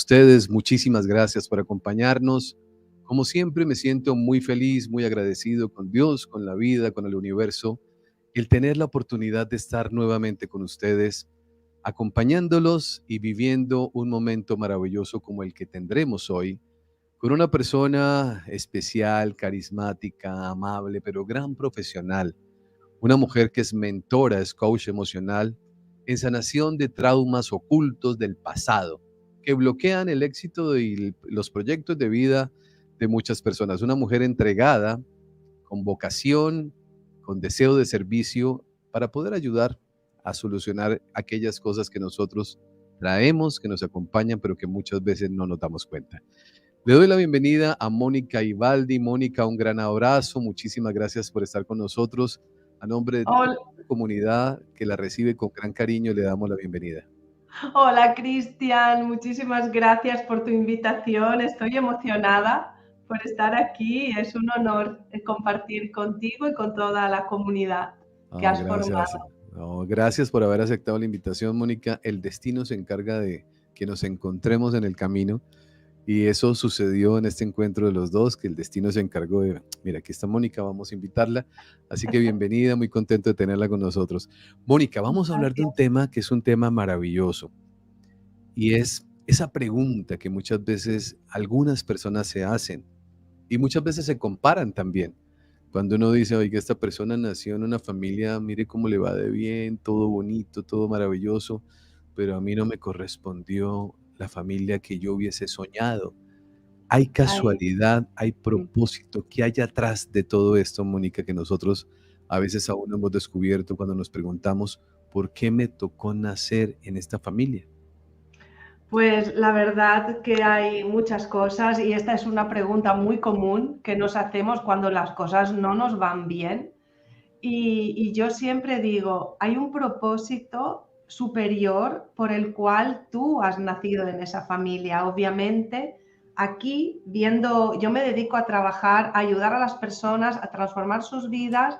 Ustedes, muchísimas gracias por acompañarnos. Como siempre, me siento muy feliz, muy agradecido con Dios, con la vida, con el universo, el tener la oportunidad de estar nuevamente con ustedes, acompañándolos y viviendo un momento maravilloso como el que tendremos hoy, con una persona especial, carismática, amable, pero gran profesional, una mujer que es mentora, es coach emocional en sanación de traumas ocultos del pasado que bloquean el éxito y los proyectos de vida de muchas personas. Una mujer entregada, con vocación, con deseo de servicio para poder ayudar a solucionar aquellas cosas que nosotros traemos, que nos acompañan, pero que muchas veces no nos damos cuenta. Le doy la bienvenida a Mónica Ibaldi. Mónica, un gran abrazo. Muchísimas gracias por estar con nosotros. A nombre de toda Hol- la comunidad que la recibe con gran cariño, le damos la bienvenida. Hola Cristian, muchísimas gracias por tu invitación. Estoy emocionada por estar aquí. Es un honor compartir contigo y con toda la comunidad que Oh, has gracias. formado. No, gracias por haber aceptado la invitación, Mónica. El destino se encarga de que nos encontremos en el camino y eso sucedió en este encuentro de los dos, que el destino se encargó de, mira, aquí está Mónica, vamos a invitarla. Así que bienvenida, muy contento de tenerla con nosotros. Mónica, vamos a hablar de un Gracias. tema que es un tema maravilloso y es esa pregunta que muchas veces algunas personas se hacen y muchas veces se comparan también. Cuando uno dice, oiga, esta persona nació en una familia, mire cómo le va de bien, todo bonito, todo maravilloso, pero a mí no me correspondió la familia que yo hubiese soñado. ¿Hay Ay, casualidad, hay propósito? ¿Qué hay atrás de todo esto, Mónica, que nosotros a veces aún no hemos descubierto cuando nos preguntamos, ¿por qué me tocó nacer en esta familia? pues la verdad que hay muchas cosas y esta es una pregunta muy común que nos hacemos cuando las cosas no nos van bien. Y yo siempre digo, hay un propósito superior por el cual tú has nacido en esa familia. Obviamente, aquí viendo, yo me dedico a trabajar, a ayudar a las personas a transformar sus vidas,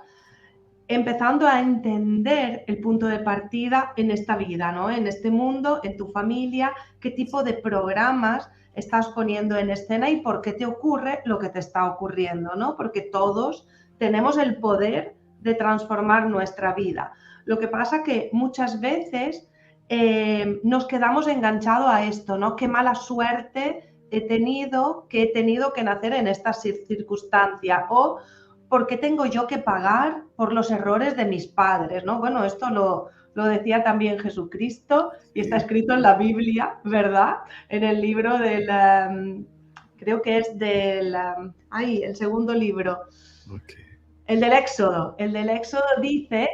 empezando a entender el punto de partida en esta vida, ¿no? En este mundo, en tu familia, qué tipo de programas estás poniendo en escena y por qué te ocurre lo que te está ocurriendo, ¿no? Porque todos tenemos el poder de transformar nuestra vida. Lo que pasa que muchas veces nos quedamos enganchados a esto, ¿no? Qué mala suerte que he tenido que nacer en esta circunstancia o ¿por qué tengo yo que pagar por los errores de mis padres? ¿No? Bueno, esto lo decía también Jesucristo y está Sí, escrito en la Biblia, ¿verdad? En el libro del, creo que es del, el segundo libro, ok, el del Éxodo dice,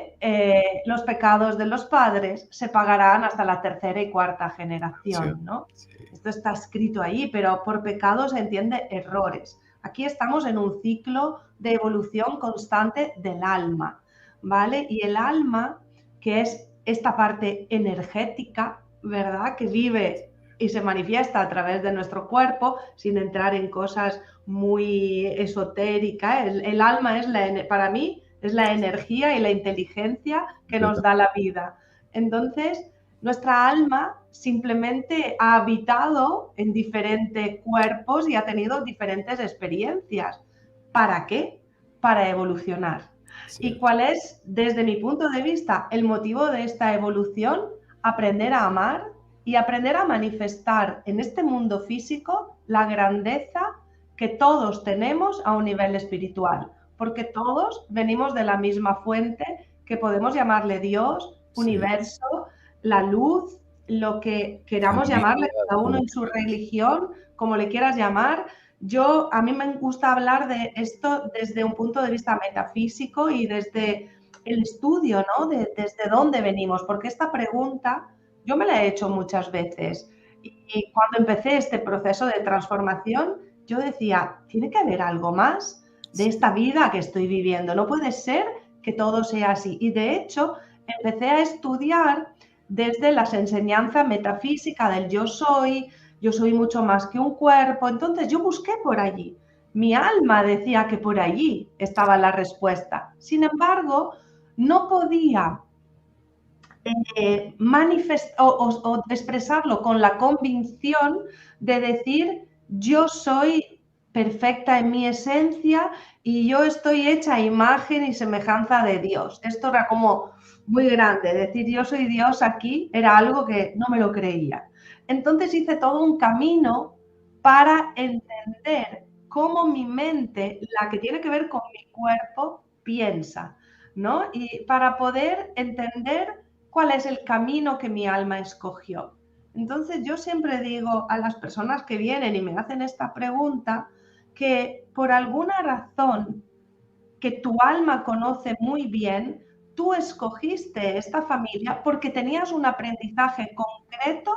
los pecados de los padres se pagarán hasta la tercera y cuarta sí, generación, ¿no? sí, Esto está escrito ahí, pero por pecado se entiende errores. Aquí estamos en un ciclo de evolución constante del alma, ¿vale? Y el alma, que es esta parte energética, ¿verdad? Que vive y se manifiesta a través de nuestro cuerpo, sin entrar en cosas muy esotérica. El alma es para mí es la energía y la inteligencia que nos da completamente. la vida. Entonces, nuestra alma simplemente ha habitado en diferentes cuerpos y ha tenido diferentes experiencias. ¿Para qué? Para evolucionar. ¿Y Cierto. cuál es, desde mi punto de vista, el motivo de esta evolución? Aprender a amar y aprender a manifestar en este mundo físico la grandeza que todos tenemos a un nivel espiritual, porque todos venimos de la misma fuente que podemos llamarle Dios, Sí, universo, la luz, lo que la queramos llamarle, vida, cada como uno lo en su queramos. religión, como le quieras llamar. A mí me gusta hablar de esto desde un punto de vista metafísico y desde el estudio, ¿no? Desde dónde venimos, porque esta pregunta yo me la he hecho muchas veces. Y cuando empecé este proceso de transformación, yo decía, tiene que haber algo más de Sí, esta vida que estoy viviendo. No puede ser que todo sea así. Y de hecho, empecé a estudiar desde las enseñanzas metafísicas del yo soy mucho más que un cuerpo. Entonces yo busqué por allí. Mi alma decía que por allí estaba la respuesta. Sin embargo, no podía o expresarlo con la convicción de decir, yo soy perfecta en mi esencia y yo estoy hecha a imagen y semejanza de Dios. Esto era como muy grande, decir yo soy Dios aquí era algo que no me lo creía. Entonces hice todo un camino para entender cómo mi mente, la que tiene que ver con mi cuerpo, piensa, ¿no? Y para poder entender cuál es el camino que mi alma escogió. Entonces yo siempre digo a las personas que vienen y me hacen esta pregunta que por alguna razón que tu alma conoce muy bien, tú escogiste esta familia porque tenías un aprendizaje concreto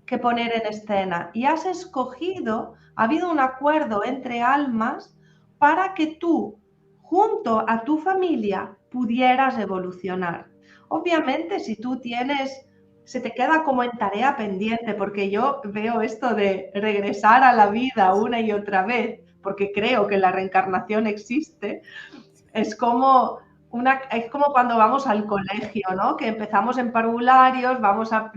que poner en escena y has escogido, ha habido un acuerdo entre almas para que tú, junto a tu familia, pudieras evolucionar. Obviamente, si tú tienes, se te queda como en tarea pendiente, porque yo veo esto de regresar a la vida una y otra vez, porque creo que la reencarnación existe, es como cuando vamos al colegio, ¿no? Que empezamos en parvularios, vamos a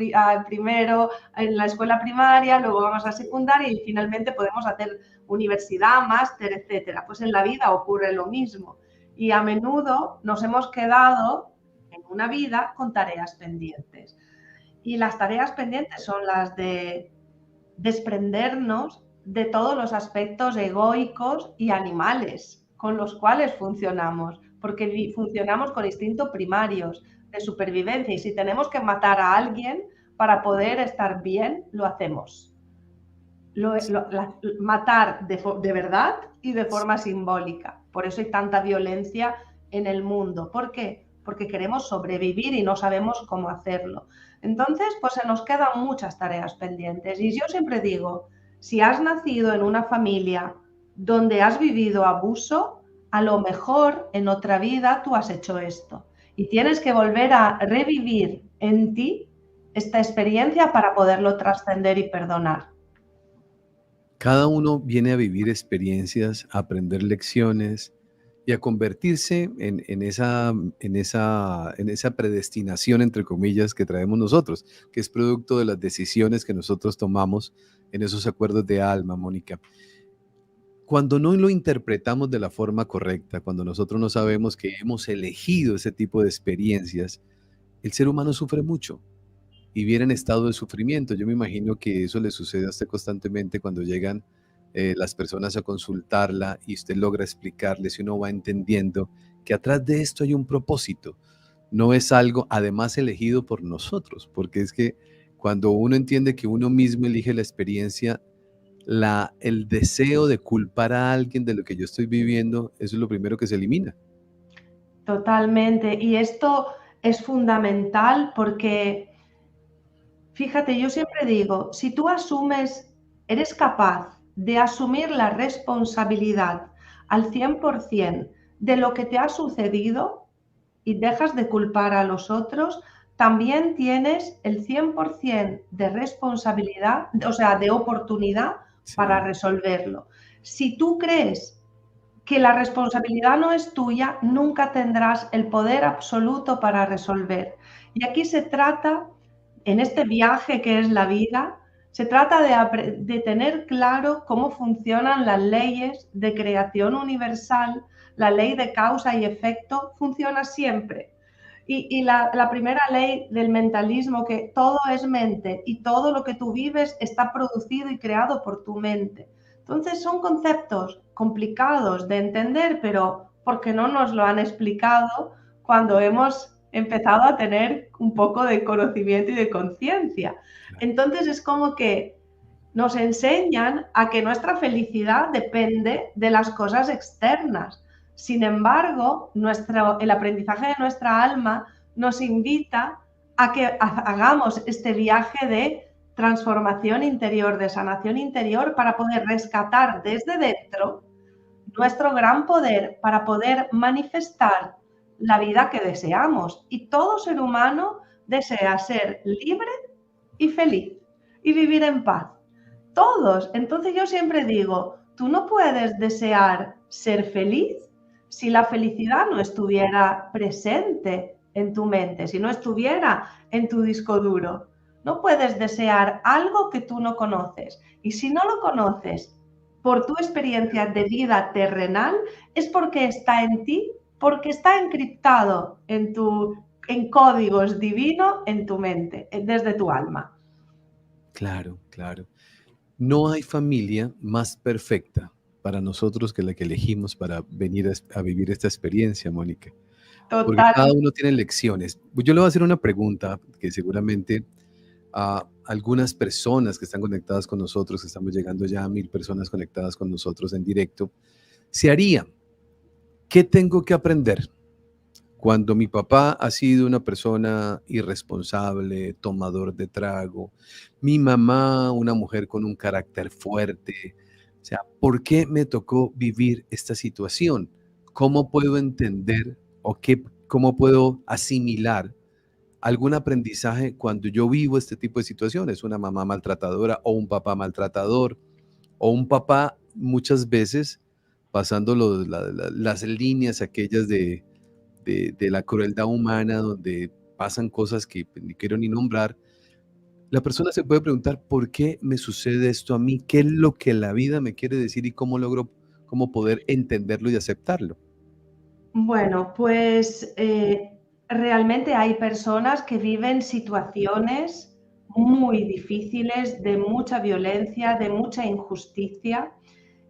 primero en la escuela primaria, luego vamos a secundaria y finalmente podemos hacer universidad, máster, etcétera. Pues en la vida ocurre lo mismo. Y a menudo nos hemos quedado en una vida con tareas pendientes. Y las tareas pendientes son las de desprendernos de todos los aspectos egoicos y animales con los cuales funcionamos, porque funcionamos con instintos primarios de supervivencia y si tenemos que matar a alguien para poder estar bien, lo hacemos. Matar de verdad y de forma simbólica. Por eso hay tanta violencia en el mundo. ¿Por qué? Porque queremos sobrevivir y no sabemos cómo hacerlo. Entonces, pues se nos quedan muchas tareas pendientes. Y yo siempre digo, si has nacido en una familia donde has vivido abuso, a lo mejor en otra vida tú has hecho esto. Y tienes que volver a revivir en ti esta experiencia para poderlo trascender y perdonar. Cada uno viene a vivir experiencias, a aprender lecciones y a convertirse en esa predestinación, entre comillas, que traemos nosotros, que es producto de las decisiones que nosotros tomamos en esos acuerdos de alma, Mónica. Cuando no lo interpretamos de la forma correcta, cuando nosotros no sabemos que hemos elegido ese tipo de experiencias, el ser humano sufre mucho y viene en estado de sufrimiento. Yo me imagino que eso le sucede a usted constantemente cuando llegan las personas a consultarla y usted logra explicarles y uno va entendiendo que atrás de esto hay un propósito. No es algo además elegido por nosotros, porque es que cuando uno entiende que uno mismo elige la experiencia, el deseo de culpar a alguien de lo que yo estoy viviendo, eso es lo primero que se elimina. Totalmente. Y esto es fundamental porque, fíjate, yo siempre digo, si tú asumes, eres capaz de asumir la responsabilidad al 100% de lo que te ha sucedido y dejas de culpar a los otros, también tienes el 100% de responsabilidad, o sea, de oportunidad para Sí, resolverlo. Si tú crees que la responsabilidad no es tuya, nunca tendrás el poder absoluto para resolver. Y aquí se trata, en este viaje que es la vida, se trata de tener claro cómo funcionan las leyes de creación universal. La ley de causa y efecto funciona siempre. Y la primera ley del mentalismo, que todo es mente y todo lo que tú vives está producido y creado por tu mente. Entonces son conceptos complicados de entender, pero porque no nos lo han explicado cuando hemos empezado a tener un poco de conocimiento y de conciencia. claro. Entonces es como que nos enseñan a que nuestra felicidad depende de las cosas externas. Sin embargo, el aprendizaje de nuestra alma nos invita a que hagamos este viaje de transformación interior, de sanación interior, para poder rescatar desde dentro nuestro gran poder para poder manifestar la vida que deseamos. Y todo ser humano desea ser libre y feliz y vivir en paz. Todos. Entonces yo siempre digo, tú no puedes desear ser feliz si la felicidad no estuviera presente en tu mente, si no estuviera en tu disco duro. No puedes desear algo que tú no conoces. Y si no lo conoces por tu experiencia de vida terrenal, es porque está en ti, porque está encriptado en códigos divinos en tu mente, desde tu alma. Claro, claro. No hay familia más perfecta para nosotros que la que elegimos para venir a vivir esta experiencia, Mónica, porque Total. cada uno tiene lecciones. Yo le voy a hacer una pregunta que seguramente a algunas personas que están conectadas con nosotros, que estamos llegando ya a 1000 personas conectadas con nosotros en directo, se harían. ¿Qué tengo que aprender? Cuando mi papá ha sido una persona irresponsable, tomador de trago, mi mamá una mujer con un carácter fuerte, o sea, ¿por qué me tocó vivir esta situación? ¿Cómo puedo entender o cómo puedo asimilar algún aprendizaje cuando yo vivo este tipo de situaciones? Una mamá maltratadora o un papá maltratador o un papá muchas veces pasando las líneas aquellas de la crueldad humana, donde pasan cosas que pues, ni quiero ni nombrar, la persona se puede preguntar, ¿por qué me sucede esto a mí? ¿Qué es lo que la vida me quiere decir y cómo logro, cómo poder entenderlo y aceptarlo? Bueno, pues realmente hay personas que viven situaciones muy difíciles, de mucha violencia, de mucha injusticia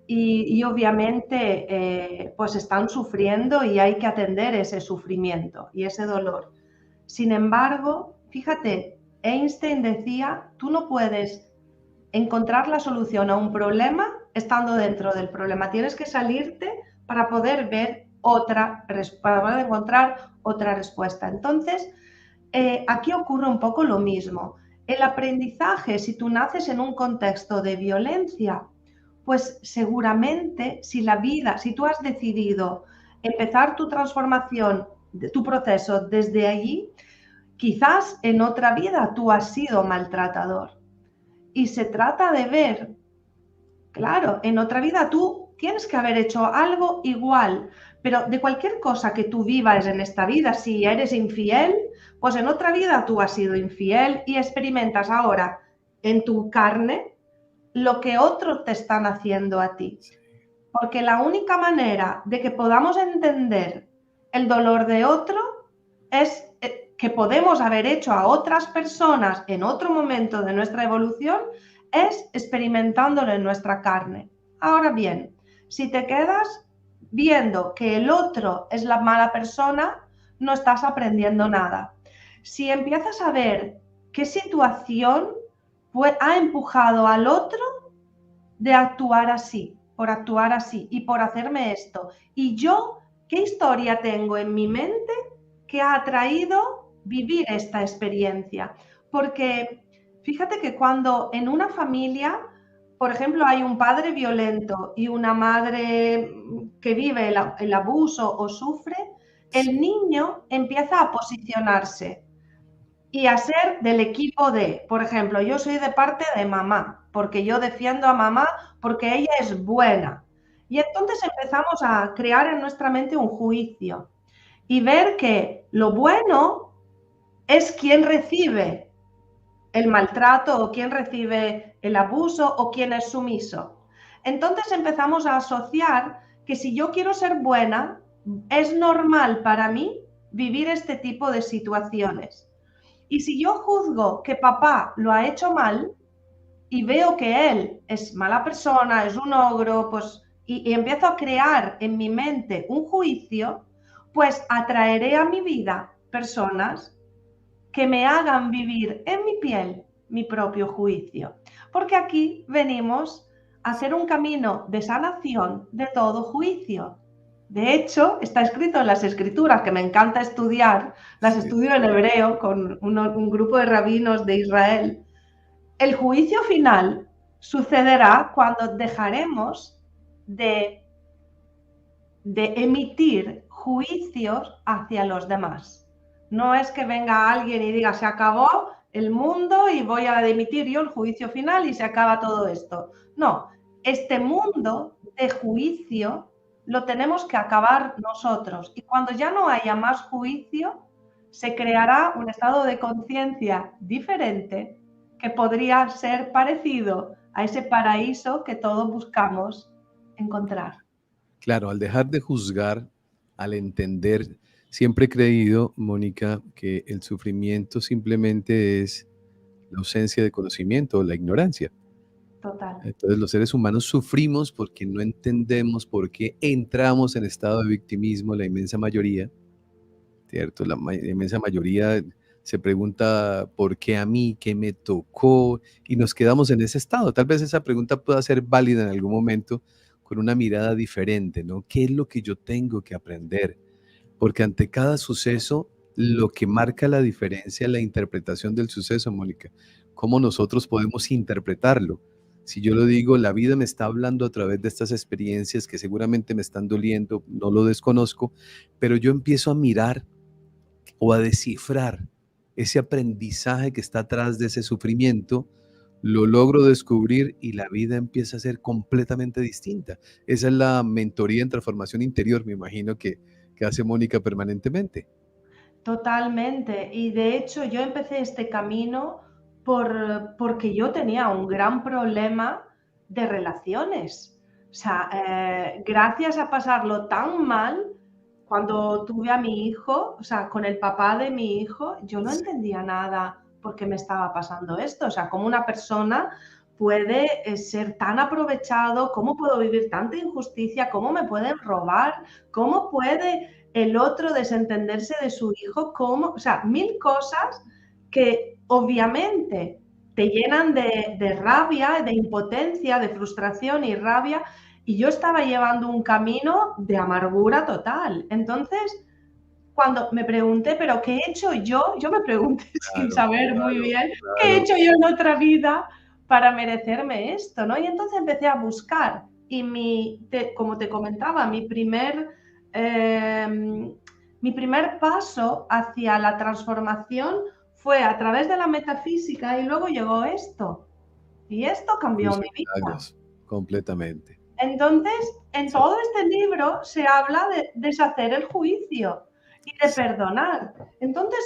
y obviamente pues están sufriendo y hay que atender ese sufrimiento y ese dolor. Sin embargo, fíjate, Einstein decía, tú no puedes encontrar la solución a un problema estando dentro del problema. Tienes que salirte para poder ver para poder encontrar otra respuesta. Entonces, aquí ocurre un poco lo mismo. El aprendizaje, si tú naces en un contexto de violencia, pues seguramente si tú has decidido empezar tu transformación, tu proceso desde allí, quizás en otra vida tú has sido maltratador. Y se trata de ver, claro, en otra vida tú tienes que haber hecho algo igual, pero de cualquier cosa que tú vivas en esta vida, si eres infiel, pues en otra vida tú has sido infiel y experimentas ahora en tu carne lo que otros te están haciendo a ti. Porque la única manera de que podamos entender el dolor de otro es que podemos haber hecho a otras personas en otro momento de nuestra evolución es experimentándolo en nuestra carne. Ahora bien, si te quedas viendo que el otro es la mala persona, no estás aprendiendo nada. Si empiezas a ver qué situación ha empujado al otro de actuar así, por actuar así y por hacerme esto. Y yo, ¿qué historia tengo en mi mente que ha atraído vivir esta experiencia? Porque fíjate que cuando en una familia, por ejemplo, hay un padre violento y una madre que vive el abuso o sufre, el niño empieza a posicionarse y a ser del equipo de, por ejemplo, yo soy de parte de mamá, porque yo defiendo a mamá porque ella es buena. Y entonces empezamos a crear en nuestra mente un juicio y ver que lo bueno es quien recibe el maltrato o quien recibe el abuso o quien es sumiso. Entonces empezamos a asociar que si yo quiero ser buena, es normal para mí vivir este tipo de situaciones. Y si yo juzgo que papá lo ha hecho mal y veo que él es mala persona, es un ogro, pues, y empiezo a crear en mi mente un juicio, pues atraeré a mi vida personas que me hagan vivir en mi piel mi propio juicio. Porque aquí venimos a hacer un camino de sanación de todo juicio. De hecho, está escrito en las escrituras, que me encanta estudiar, las Sí, estudio en hebreo con un grupo de rabinos de Israel. El juicio final sucederá cuando dejaremos de, de emitir juicios hacia los demás. No es que venga alguien y diga, se acabó el mundo y voy a emitir yo el juicio final y se acaba todo esto. No, este mundo de juicio lo tenemos que acabar nosotros. Y cuando ya no haya más juicio, se creará un estado de conciencia diferente que podría ser parecido a ese paraíso que todos buscamos encontrar. Claro, al dejar de juzgar, al entender, siempre he creído, Mónica, que el sufrimiento simplemente es la ausencia de conocimiento o la ignorancia. Total. Entonces los seres humanos sufrimos porque no entendemos por qué entramos en estado de victimismo, la inmensa mayoría, ¿cierto? La inmensa mayoría se pregunta por qué a mí, qué me tocó, y nos quedamos en ese estado. Tal vez esa pregunta pueda ser válida en algún momento con una mirada diferente, ¿no? ¿Qué es lo que yo tengo que aprender? Porque ante cada suceso, lo que marca la diferencia es la interpretación del suceso, Mónica. Cómo nosotros podemos interpretarlo. Si yo lo digo, la vida me está hablando a través de estas experiencias que seguramente me están doliendo, no lo desconozco, pero yo empiezo a mirar o a descifrar ese aprendizaje que está atrás de ese sufrimiento, lo logro descubrir y la vida empieza a ser completamente distinta. Esa es la mentoría en transformación interior, me imagino que hace Mónica permanentemente. Totalmente. Y de hecho yo empecé este camino porque yo tenía un gran problema de relaciones. O sea, gracias a pasarlo tan mal, cuando tuve a mi hijo, o sea, con el papá de mi hijo, yo no Sí, entendía nada por qué me estaba pasando esto. O sea, cómo una persona puede ser tan aprovechado, cómo puedo vivir tanta injusticia, cómo me pueden robar, cómo puede el otro desentenderse de su hijo, cómo, o sea, mil cosas que obviamente te llenan de rabia, de impotencia, de frustración y rabia, y yo estaba llevando un camino de amargura total. Entonces, cuando me pregunté, ¿pero qué he hecho yo? Yo me pregunté sin claro, saber muy claro, bien qué he claro. hecho yo en otra vida para merecerme esto, ¿no? Y entonces empecé a buscar y como te comentaba, mi primer paso hacia la transformación fue a través de la metafísica y luego llegó esto. Y esto cambió Curso mi de vida. milagros, completamente. Entonces, en Sí, todo este libro se habla de deshacer el juicio y de sí, perdonar. Entonces,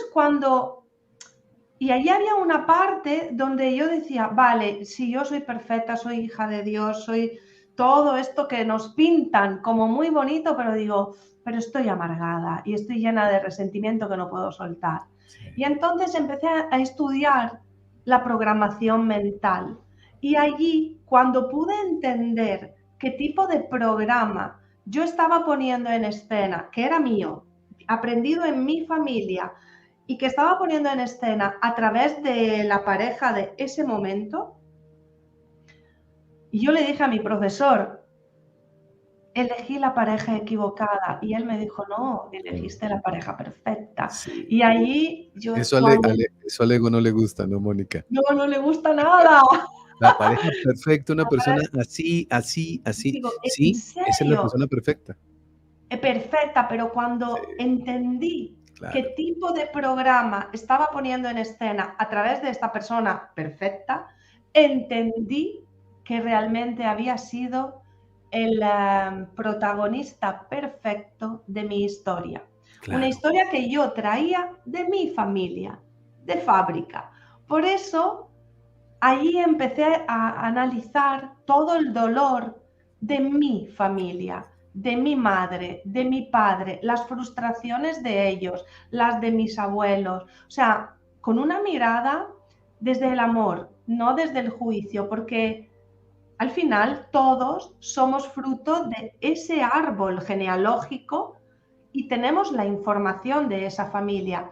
y allí había una parte donde yo decía, vale, si yo soy perfecta, soy hija de Dios, soy todo esto que nos pintan como muy bonito, pero digo, pero estoy amargada y estoy llena de resentimiento que no puedo soltar. sí, Y entonces empecé a estudiar la programación mental. Y allí, cuando pude entender qué tipo de programa yo estaba poniendo en escena, que era mío, aprendido en mi familia, y que estaba poniendo en escena a través de la pareja de ese momento, y yo le dije a mi profesor, elegí la pareja equivocada, y él me dijo, no, no, elegiste la pareja perfecta. sí. Y allí yo Eso cuando eso al ego no le gusta, ¿no, Mónica? no, no le gusta nada. La pareja perfecta, una persona así, así, así. Digo, ¿en Sí, esa es la serio? persona perfecta. Perfecta, pero Sí, cuando entendí qué claro, tipo de programa estaba poniendo en escena a través de esta persona perfecta, entendí que realmente había sido el protagonista perfecto de mi historia. Una claro. historia que yo traía de mi familia, de fábrica. Por eso allí empecé a analizar todo el dolor de mi familia, de mi madre, de mi padre, las frustraciones de ellos, las de mis abuelos. O sea, con una mirada desde el amor, no desde el juicio, porque al final todos somos fruto de ese árbol genealógico y tenemos la información de esa familia.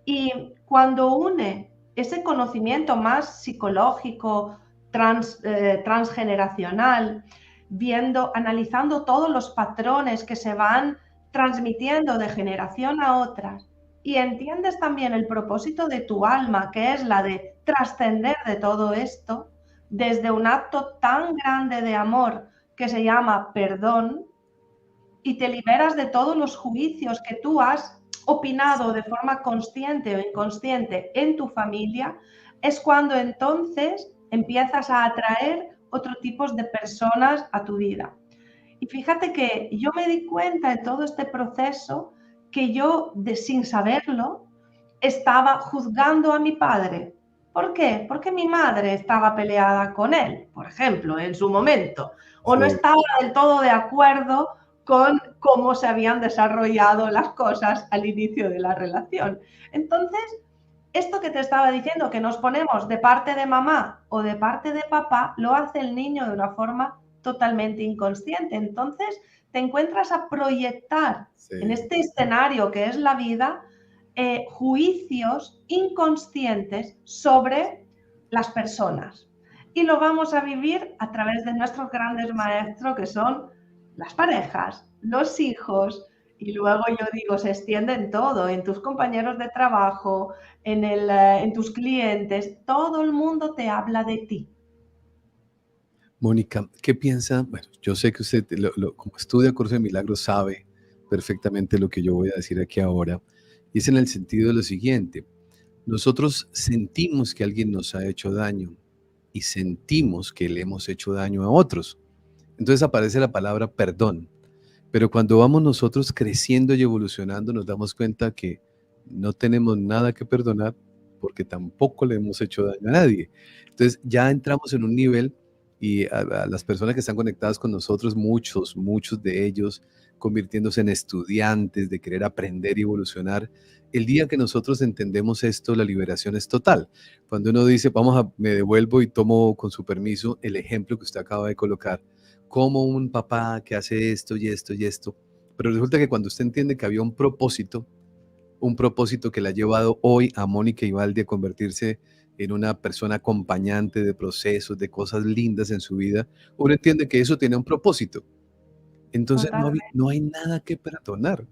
Y cuando une ese conocimiento más psicológico, transgeneracional, viendo, analizando todos los patrones que se van transmitiendo de generación a otras, y entiendes también el propósito de tu alma, que es la de trascender de todo esto, desde un acto tan grande de amor que se llama perdón, y te liberas de todos los juicios que tú has opinado de forma consciente o inconsciente en tu familia, es cuando entonces empiezas a atraer otro tipo de personas a tu vida. Y fíjate que yo me di cuenta en todo este proceso que yo, sin saberlo, estaba juzgando a mi padre. ¿Por qué? Porque mi madre estaba peleada con él, por ejemplo, en su momento, o no sí, estaba del todo de acuerdo con cómo se habían desarrollado las cosas al inicio de la relación. Entonces, esto que te estaba diciendo, que nos ponemos de parte de mamá o de parte de papá, lo hace el niño de una forma totalmente inconsciente. Entonces, te encuentras a proyectar en sí. este escenario que es la vida juicios inconscientes sobre las personas. Y lo vamos a vivir a través de nuestros grandes maestros, que son las parejas, los hijos, y luego yo digo, se extiende en todo, en tus compañeros de trabajo, en tus clientes, todo el mundo te habla de ti. Mónica, ¿qué piensa? Bueno, yo sé que usted, como estudia Curso de Milagros, sabe perfectamente lo que yo voy a decir aquí ahora. Y es en el sentido de lo siguiente. Nosotros sentimos que alguien nos ha hecho daño y sentimos que le hemos hecho daño a otros. Entonces aparece la palabra perdón. Pero cuando vamos nosotros creciendo y evolucionando, nos damos cuenta que no tenemos nada que perdonar porque tampoco le hemos hecho daño a nadie. Entonces ya entramos en un nivel y a las personas que están conectadas con nosotros, muchos de ellos convirtiéndose en estudiantes de querer aprender y evolucionar. El día que nosotros entendemos esto, la liberación es total. Cuando uno dice, me devuelvo y tomo con su permiso el ejemplo que usted acaba de colocar como un papá que hace esto y esto y esto. Pero resulta que cuando usted entiende que había un propósito que le ha llevado hoy a Mónica Ivaldi a convertirse en una persona acompañante de procesos, de cosas lindas en su vida, uno entiende que eso tiene un propósito. Entonces Totalmente. no hay nada que perdonar.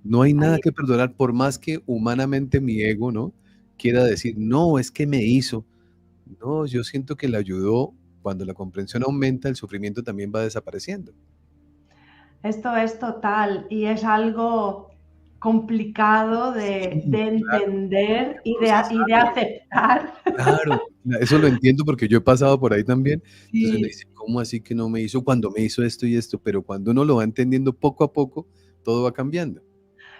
No hay nada Ahí que perdonar, por más que humanamente mi ego, ¿no? Quiera decir, no, es que me hizo. No, yo siento que le ayudó. Cuando la comprensión aumenta, el sufrimiento también va desapareciendo. esto es total y es algo complicado Sí, de claro, entender y de procesarlo. aceptar. Claro, eso lo entiendo porque yo he pasado por ahí también. Entonces uno Sí, dice, ¿cómo así que no me hizo cuando me hizo esto y esto? Pero cuando uno lo va entendiendo poco a poco, todo va cambiando.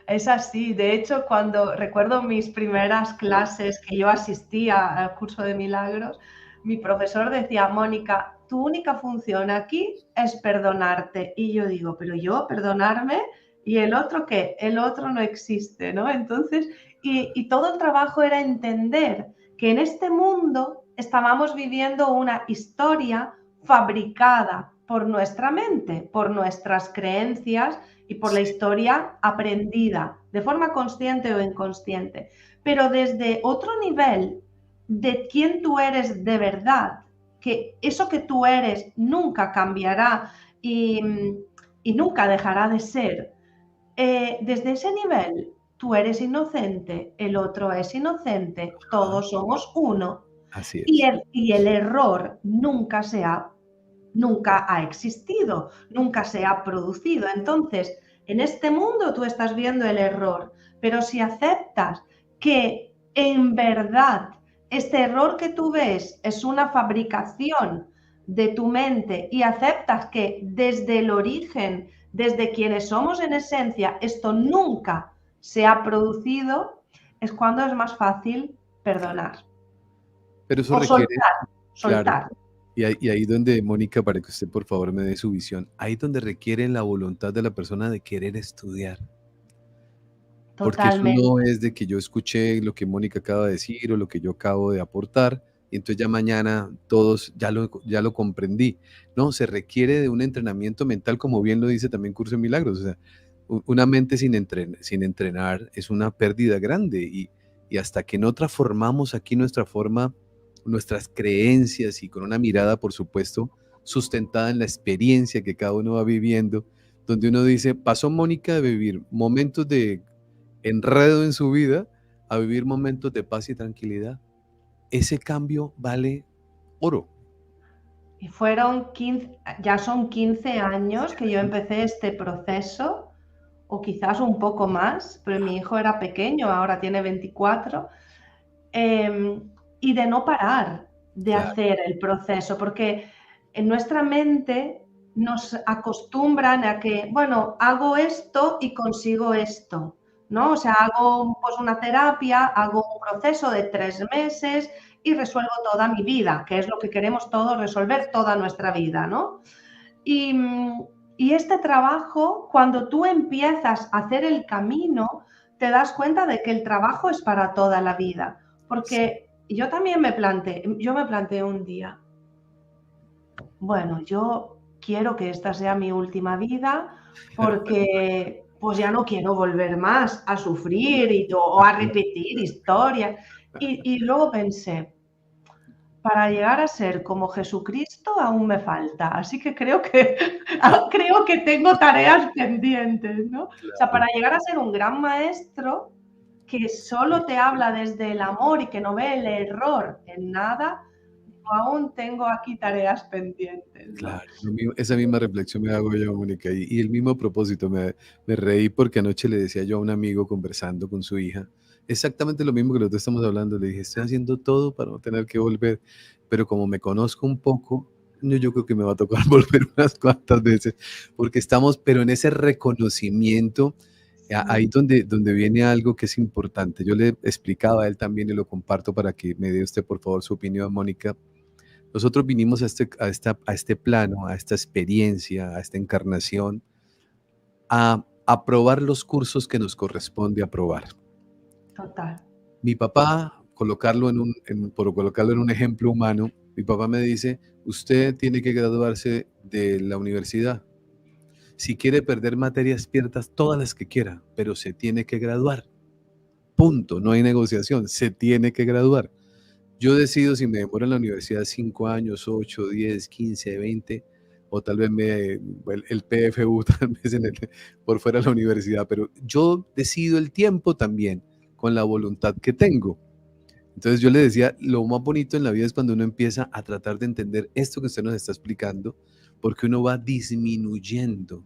es así. De hecho, cuando recuerdo mis primeras clases que yo asistía al curso de milagros, mi profesor decía, Mónica, tu única función aquí es perdonarte. Y yo digo, pero yo perdonarme y el otro qué, el otro no existe, ¿no? Entonces, y todo el trabajo era entender que en este mundo estábamos viviendo una historia fabricada por nuestra mente, por nuestras creencias y por la Sí, historia aprendida, de forma consciente o inconsciente, pero desde otro nivel de quién tú eres de verdad, que eso que tú eres nunca cambiará y, y nunca dejará de ser. Desde ese nivel, tú eres inocente, el otro es inocente, ajá, todos somos uno así y es. y el error nunca ha existido, nunca se ha producido. Entonces, en este mundo tú estás viendo el error, pero si aceptas que en verdad este error que tú ves es una fabricación de tu mente y aceptas que desde el origen, desde quienes somos en esencia, esto nunca se ha producido, es cuando es más fácil perdonar Pero eso o requiere, soltar, claro, soltar. y ahí donde, Mónica, para que usted por favor me dé su visión, ahí donde requiere la voluntad de la persona de querer estudiar. Porque eso Totalmente. no es de que yo escuché lo que Mónica acaba de decir o lo que yo acabo de aportar, y entonces ya mañana todos ya lo comprendí. No, se requiere de un entrenamiento mental, como bien lo dice también Curso de Milagros. O sea, una mente sin entrenar es una pérdida grande y hasta que no transformamos aquí nuestra forma, nuestras creencias y con una mirada, por supuesto, sustentada en la experiencia que cada uno va viviendo, donde uno dice, pasó Mónica de vivir momentos de enredo en su vida a vivir momentos de paz y tranquilidad. Ese cambio vale oro. Y fueron 15, ya son 15 años 15 que yo años. empecé este proceso, o quizás un poco más, pero mi hijo era pequeño, ahora tiene 24, eh, y de no parar de Claro, hacer el proceso, porque en nuestra mente nos acostumbran a que, bueno, hago esto y consigo esto. ¿no? O sea, hago pues una terapia, hago un proceso de 3 meses y resuelvo toda mi vida, que es lo que queremos todos, resolver toda nuestra vida, ¿no? Y, y este trabajo, cuando tú empiezas a hacer el camino, te das cuenta de que el trabajo es para toda la vida. Sí, Porque yo también yo me planteé un día, bueno, yo quiero que esta sea mi última vida porque pues ya no quiero volver más a sufrir o a repetir historias. Y luego pensé, para llegar a ser como Jesucristo aún me falta, así que creo que, creo que tengo tareas pendientes, ¿no? O sea, claro. para llegar a ser un gran maestro que solo te habla desde el amor y que no ve el error en nada, aún tengo aquí tareas pendientes, ¿no? Claro, esa misma reflexión me hago yo, Mónica, y el mismo propósito, me reí porque anoche le decía yo a un amigo conversando con su hija, exactamente lo mismo que los dos estamos hablando, le dije, estoy haciendo todo para no tener que volver, pero como me conozco un poco, yo creo que me va a tocar volver unas cuantas veces, porque estamos, pero en ese reconocimiento, ahí Sí, donde viene algo que es importante. Yo le explicaba a él también y lo comparto para que me dé usted, por favor, su opinión, Mónica. Nosotros vinimos a este plano, a esta experiencia, a esta encarnación, a aprobar los cursos que nos corresponde aprobar. total. Mi papá, por colocarlo en un ejemplo humano, mi papá me dice, usted tiene que graduarse de la universidad. Si quiere perder materias, pierdas todas las que quiera, pero se tiene que graduar. Punto, no hay negociación, se tiene que graduar. Yo decido si me demoro en la universidad 5 años, 8, 10, 15, 20, o tal vez el PFU, tal vez por fuera de la universidad, pero yo decido el tiempo también con la voluntad que tengo. Entonces yo le decía, lo más bonito en la vida es cuando uno empieza a tratar de entender esto que usted nos está explicando, porque uno va disminuyendo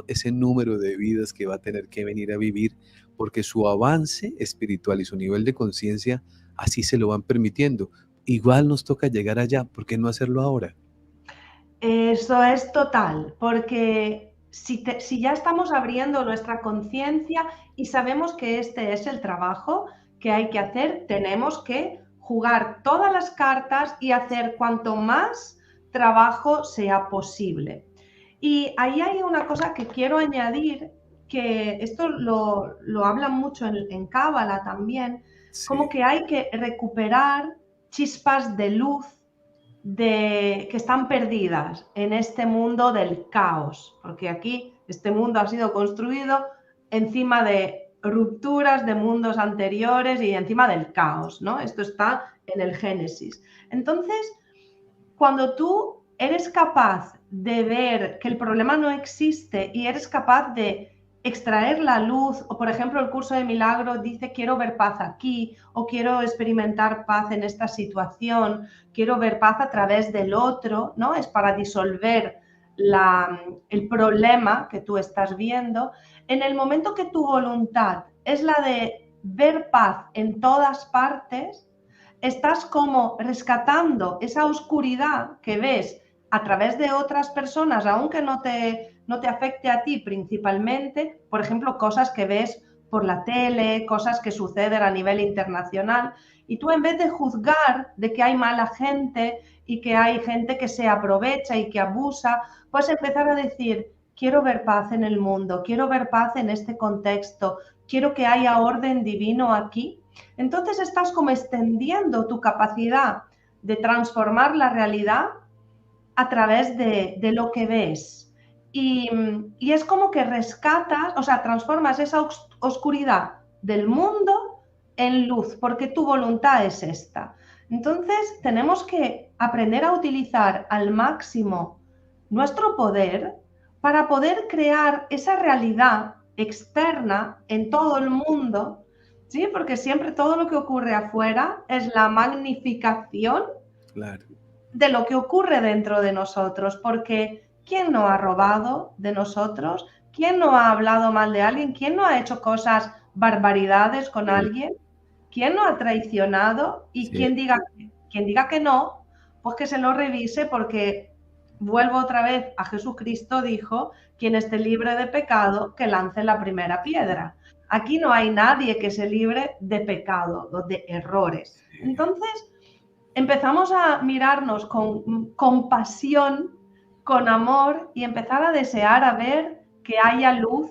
ese número de vidas que va a tener que venir a vivir, porque su avance espiritual y su nivel de conciencia así se lo van permitiendo. Igual nos toca llegar allá, ¿por qué no hacerlo ahora? Eso es total, porque si ya estamos abriendo nuestra conciencia y sabemos que este es el trabajo que hay que hacer, tenemos que jugar todas las cartas y hacer cuanto más trabajo sea posible. Y ahí hay una cosa que quiero añadir, que esto lo hablan mucho en Cábala también, como Sí, que hay que recuperar chispas de luz que están perdidas en este mundo del caos, porque aquí este mundo ha sido construido encima de rupturas de mundos anteriores y encima del caos, ¿no? Esto está en el Génesis. Entonces, cuando tú eres capaz de ver que el problema no existe y eres capaz de extraer la luz, o por ejemplo el curso de milagro dice quiero ver paz aquí, o quiero experimentar paz en esta situación, quiero ver paz a través del otro, ¿no? Es para disolver el problema que tú estás viendo. En el momento que tu voluntad es la de ver paz en todas partes, estás como rescatando esa oscuridad que ves a través de otras personas, aunque no te afecte a ti principalmente, por ejemplo, cosas que ves por la tele, cosas que suceden a nivel internacional, y tú en vez de juzgar de que hay mala gente y que hay gente que se aprovecha y que abusa, puedes empezar a decir, quiero ver paz en el mundo, quiero ver paz en este contexto, quiero que haya orden divino aquí. Entonces estás como extendiendo tu capacidad de transformar la realidad a través de lo que ves. Y es como que rescatas, o sea, transformas esa oscuridad del mundo en luz, porque tu voluntad es esta. Entonces tenemos que aprender a utilizar al máximo nuestro poder para poder crear esa realidad externa en todo el mundo, ¿sí? Porque siempre todo lo que ocurre afuera es la magnificación claro. de lo que ocurre dentro de nosotros, porque ¿quién no ha robado de nosotros? ¿Quién no ha hablado mal de alguien? ¿Quién no ha hecho cosas, barbaridades con Sí, alguien? ¿Quién no ha traicionado? Y sí, quien diga que no, pues que se lo revise porque vuelvo otra vez a Jesucristo, dijo, quien esté libre de pecado, que lance la primera piedra. Aquí no hay nadie que se libre de pecado o de errores. Entonces, empezamos a mirarnos con compasión, con amor y empezar a desear a ver que haya luz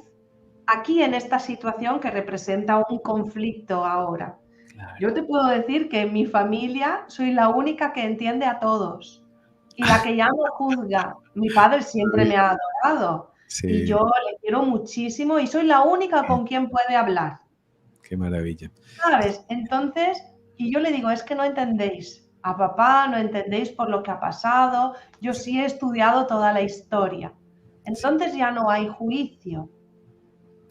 aquí en esta situación que representa un conflicto ahora. Claro. Yo te puedo decir que en mi familia soy la única que entiende a todos y la que ya no juzga. Mi padre siempre me ha adorado y Sí, yo le quiero muchísimo y soy la única con quien puede hablar, qué maravilla. ¿sabes? Entonces, y yo le digo, es que no entendéis a papá, no entendéis por lo que ha pasado, yo sí he estudiado toda la historia. Sí, Entonces ya no hay juicio.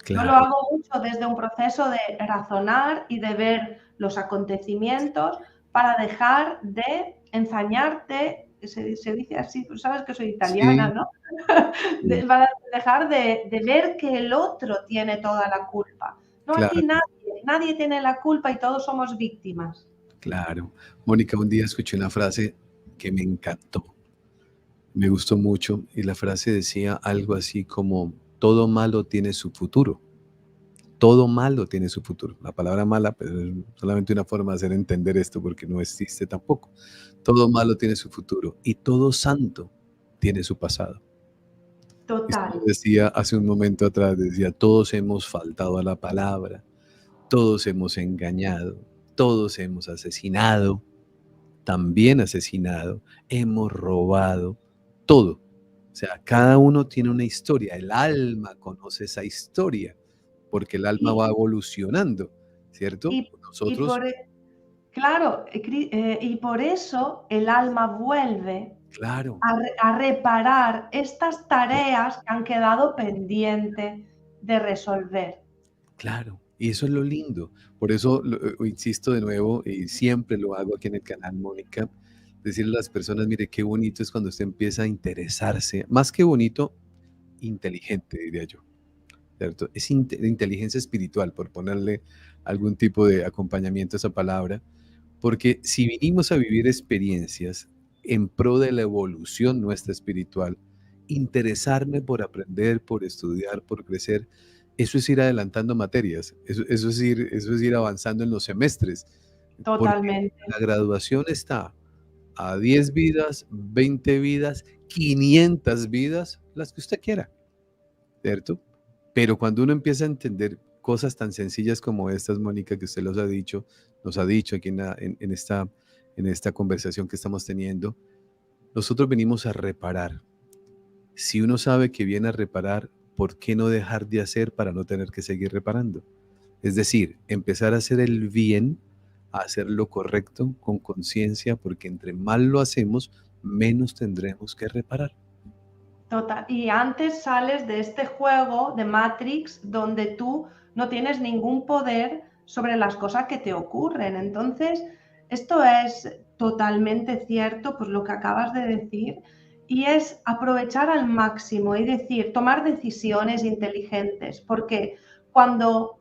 Yo lo claro, hago mucho desde un proceso de razonar y de ver los acontecimientos para dejar de ensañarte, se dice así, tú sabes que soy italiana, sí, ¿no? sí, Para dejar de ver que el otro tiene toda la culpa. No, aquí claro, nadie tiene la culpa y todos somos víctimas. claro. Mónica, un día escuché una frase que me encantó, me gustó mucho y la frase decía algo así como, todo malo tiene su futuro. Todo malo tiene su futuro. La palabra mala, pues, es solamente una forma de hacer entender esto porque no existe tampoco. Todo malo tiene su futuro y todo santo tiene su pasado. Y usted Total. lo decía hace un momento atrás, decía, todos hemos faltado a la palabra, todos hemos engañado, todos hemos asesinado, también asesinado, hemos robado, todo. O sea, cada uno tiene una historia, el alma conoce esa historia, porque el alma Y, va evolucionando, ¿cierto? y, y Nosotros, por, claro, y por eso el alma vuelve claro, a reparar estas claro, tareas que han quedado pendientes de resolver. claro. Y eso es lo lindo. Por eso insisto de nuevo, y siempre lo hago aquí en el canal, Mónica, decirle a las personas, mire, qué bonito es cuando usted empieza a interesarse, más que bonito, inteligente, diría yo. ¿Cierto? Es inteligencia espiritual, por ponerle algún tipo de acompañamiento a esa palabra, porque si vinimos a vivir experiencias en pro de la evolución nuestra espiritual, interesarme por aprender, por estudiar, por crecer, eso es ir adelantando materias, eso es ir avanzando en los semestres, porque Totalmente. la graduación está a 10 vidas, 20 vidas, 500 vidas, las que usted quiera. ¿Cierto? Pero cuando uno empieza a entender cosas tan sencillas como estas, Mónica, que usted nos ha dicho aquí en esta conversación que estamos teniendo, nosotros venimos a reparar. Si uno sabe que viene a reparar, ¿por qué no dejar de hacer para no tener que seguir reparando? Es decir, empezar a hacer el bien, a hacer lo correcto con conciencia, porque entre más lo hacemos, menos tendremos que reparar. Total. Y antes sales de este juego de Matrix donde tú no tienes ningún poder sobre las cosas que te ocurren. Entonces, esto es totalmente cierto, pues lo que acabas de decir, y es aprovechar al máximo y decir, tomar decisiones inteligentes, porque cuando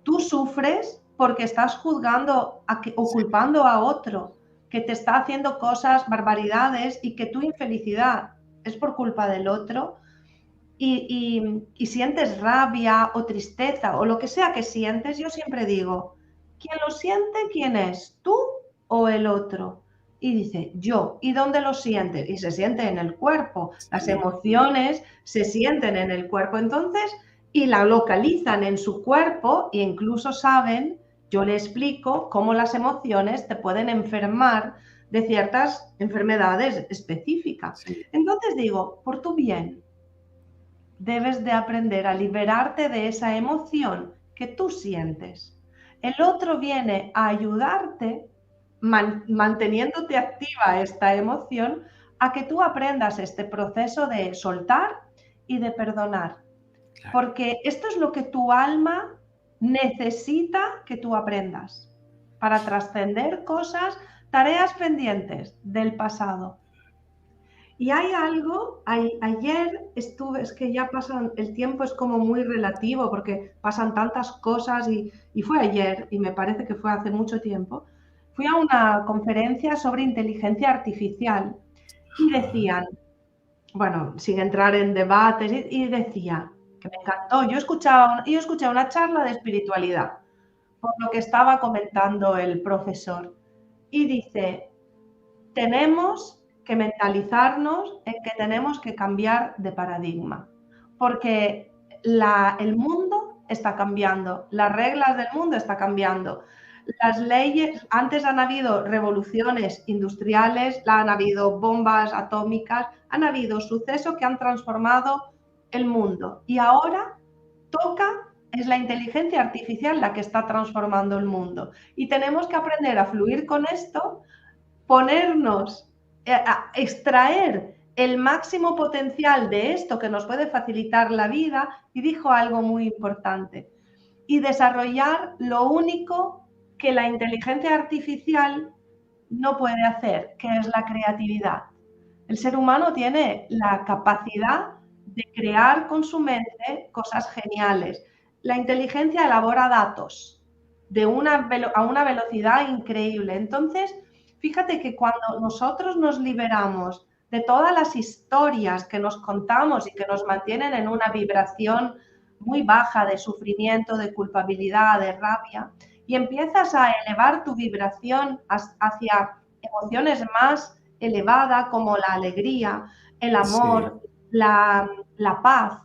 tú sufres porque estás juzgando o Sí, culpando a otro que te está haciendo cosas, barbaridades y que tu infelicidad es por culpa del otro y sientes rabia o tristeza o lo que sea que sientes, yo siempre digo, ¿quién lo siente? ¿Quién es? ¿Tú o el otro? Y dice, yo. ¿Y dónde lo sientes? Y se siente en el cuerpo. Las sí, emociones se sienten en el cuerpo. Entonces, y la localizan en su cuerpo e incluso saben, yo le explico cómo las emociones te pueden enfermar de ciertas enfermedades específicas. sí, Entonces digo, por tu bien, debes de aprender a liberarte de esa emoción que tú sientes. El otro viene a ayudarte, manteniéndote activa esta emoción, a que tú aprendas este proceso de soltar y de perdonar. claro. Porque esto es lo que tu alma necesita que tú aprendas para trascender cosas, tareas pendientes del pasado. Y hay algo, ayer estuve, es que ya pasan, el tiempo es como muy relativo porque pasan tantas cosas y fue ayer y me parece que fue hace mucho tiempo. Fui a una conferencia sobre inteligencia artificial y Ah, decían, bueno, sin entrar en debates, y decía que me encantó. Yo escuché una charla de espiritualidad, por lo que estaba comentando el profesor, y dice, tenemos que mentalizarnos en que tenemos que cambiar de paradigma, porque el mundo está cambiando, las reglas del mundo están cambiando. Las leyes, antes han habido revoluciones industriales, han habido bombas atómicas, han habido sucesos que han transformado el mundo. Y ahora es la inteligencia artificial la que está transformando el mundo. Y tenemos que aprender a fluir con esto, ponernos a extraer el máximo potencial de esto que nos puede facilitar la vida, y dijo algo muy importante, y desarrollar lo único que la inteligencia artificial no puede hacer, que es la creatividad. El ser humano tiene la capacidad de crear con su mente cosas geniales. La inteligencia elabora datos a una velocidad increíble. Entonces, fíjate que cuando nosotros nos liberamos de todas las historias que nos contamos y que nos mantienen en una vibración muy baja de sufrimiento, de culpabilidad, de rabia, y empiezas a elevar tu vibración hacia emociones más elevadas como la alegría, el Sí, amor, la paz, paz.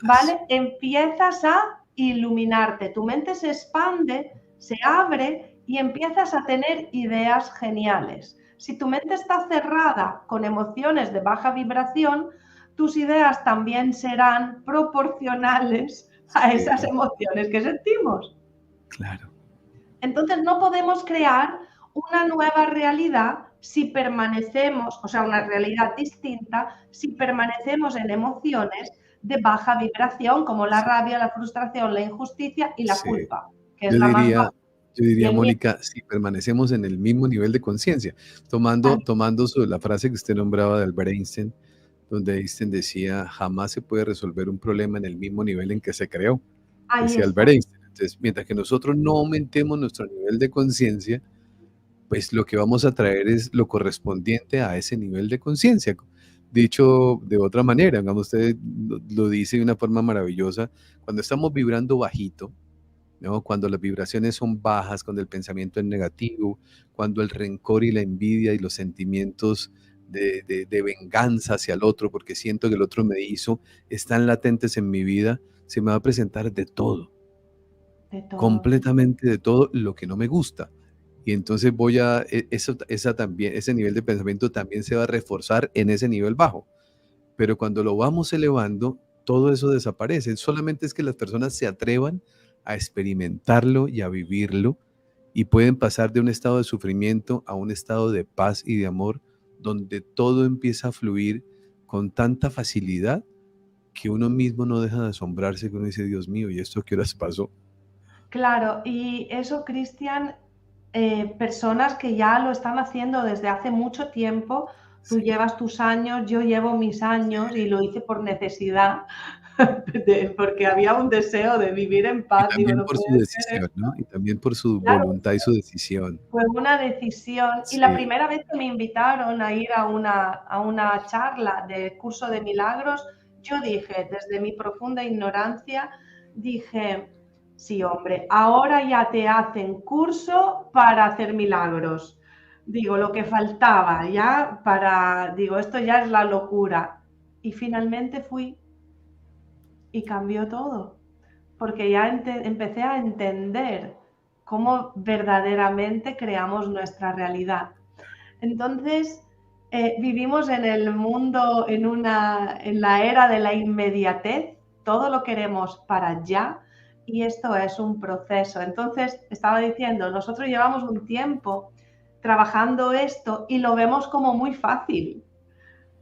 ¿vale? Empiezas a iluminarte, tu mente se expande, se abre y empiezas a tener ideas geniales. Si tu mente está cerrada con emociones de baja vibración, tus ideas también serán proporcionales a esas Sí, emociones que sentimos. claro. Entonces no podemos crear una nueva realidad si permanecemos, o sea, una realidad distinta, si permanecemos en emociones de baja vibración como la rabia, la frustración, la injusticia y la Sí. culpa, que es Yo la más diría baja. yo Y diría, el miedo. Mónica, si permanecemos en el mismo nivel de conciencia, tomando la frase que usted nombraba de Albert Einstein, donde Einstein decía, jamás se puede resolver un problema en el mismo nivel en que se creó, Ahí decía Albert está. Einstein. Entonces, mientras que nosotros no aumentemos nuestro nivel de conciencia, pues lo que vamos a traer es lo correspondiente a ese nivel de conciencia. Dicho de otra manera, digamos, usted lo dice de una forma maravillosa, cuando estamos vibrando bajito, ¿no? Cuando las vibraciones son bajas, cuando el pensamiento es negativo, cuando el rencor y la envidia y los sentimientos de venganza hacia el otro, porque siento que el otro me hizo, están latentes en mi vida, se me va a presentar de todo, De todo. completamente de todo lo que no me gusta. Y entonces ese nivel de pensamiento también se va a reforzar en ese nivel bajo. Pero cuando lo vamos elevando, todo eso desaparece. Solamente es que las personas se atrevan a experimentarlo y a vivirlo y pueden pasar de un estado de sufrimiento a un estado de paz y de amor donde todo empieza a fluir con tanta facilidad que uno mismo no deja de asombrarse, que uno dice, Dios mío, ¿y esto qué horas pasó? Claro, y eso, Cristian, personas que ya lo están haciendo desde hace mucho tiempo, tú Sí, llevas tus años, yo llevo mis años y lo hice por necesidad, porque había un deseo de vivir en y paz. Digo, también no por puede su ser decisión, esto. ¿no? Y también por su Claro, voluntad y su decisión. fue una decisión. Y la Sí, primera vez que me invitaron a ir a una charla de curso de milagros, yo dije, desde mi profunda ignorancia, dije, sí, hombre, ahora ya te hacen curso para hacer milagros. Digo, lo que faltaba ya digo, esto ya es la locura. Y finalmente fui y cambió todo, porque ya empecé a entender cómo verdaderamente creamos nuestra realidad. Entonces, vivimos en el mundo, en la era de la inmediatez, todo lo queremos para ya, y esto es un proceso. Entonces, estaba diciendo, nosotros llevamos un tiempo trabajando esto y lo vemos como muy fácil,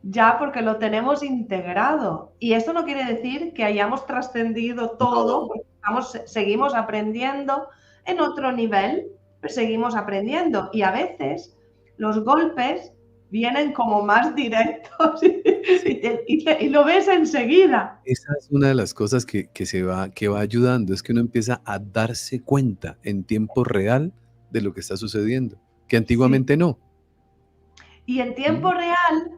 ya porque lo tenemos integrado. Y esto no quiere decir que hayamos trascendido todo, no, porque seguimos aprendiendo en otro nivel, pero seguimos aprendiendo. Y a veces los golpes vienen como más directos sí. y lo ves enseguida. Esa es una de las cosas que va ayudando, es que uno empieza a darse cuenta en tiempo real de lo que está sucediendo, que Sí. antiguamente no. Y en ¿Mm? tiempo real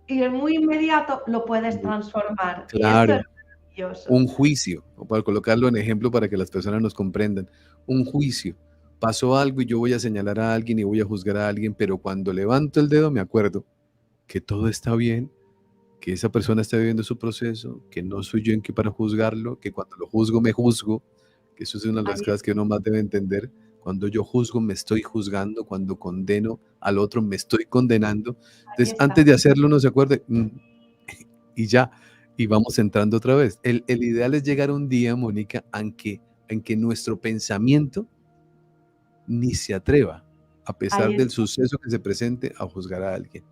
y el muy inmediato lo puedes Muy transformar. Y esto es claro. maravilloso. Un juicio, o para colocarlo en ejemplo para que las personas nos comprendan, un juicio. Pasó algo y yo voy a señalar a alguien y voy a juzgar a alguien, pero cuando levanto el dedo me acuerdo que todo está bien, que esa persona está viviendo su proceso, que no soy yo en que para juzgarlo, que cuando lo juzgo me juzgo, que eso es una de las Ahí cosas que uno más debe entender. Cuando yo juzgo me estoy juzgando, cuando condeno al otro me estoy condenando. ahí Entonces, está. antes de hacerlo uno se acuerde, y ya, y vamos entrando otra vez. El ideal es llegar un día, Mónica, en que nuestro pensamiento ni se atreva, a pesar Ahí del está. suceso que se presente, a juzgar a alguien.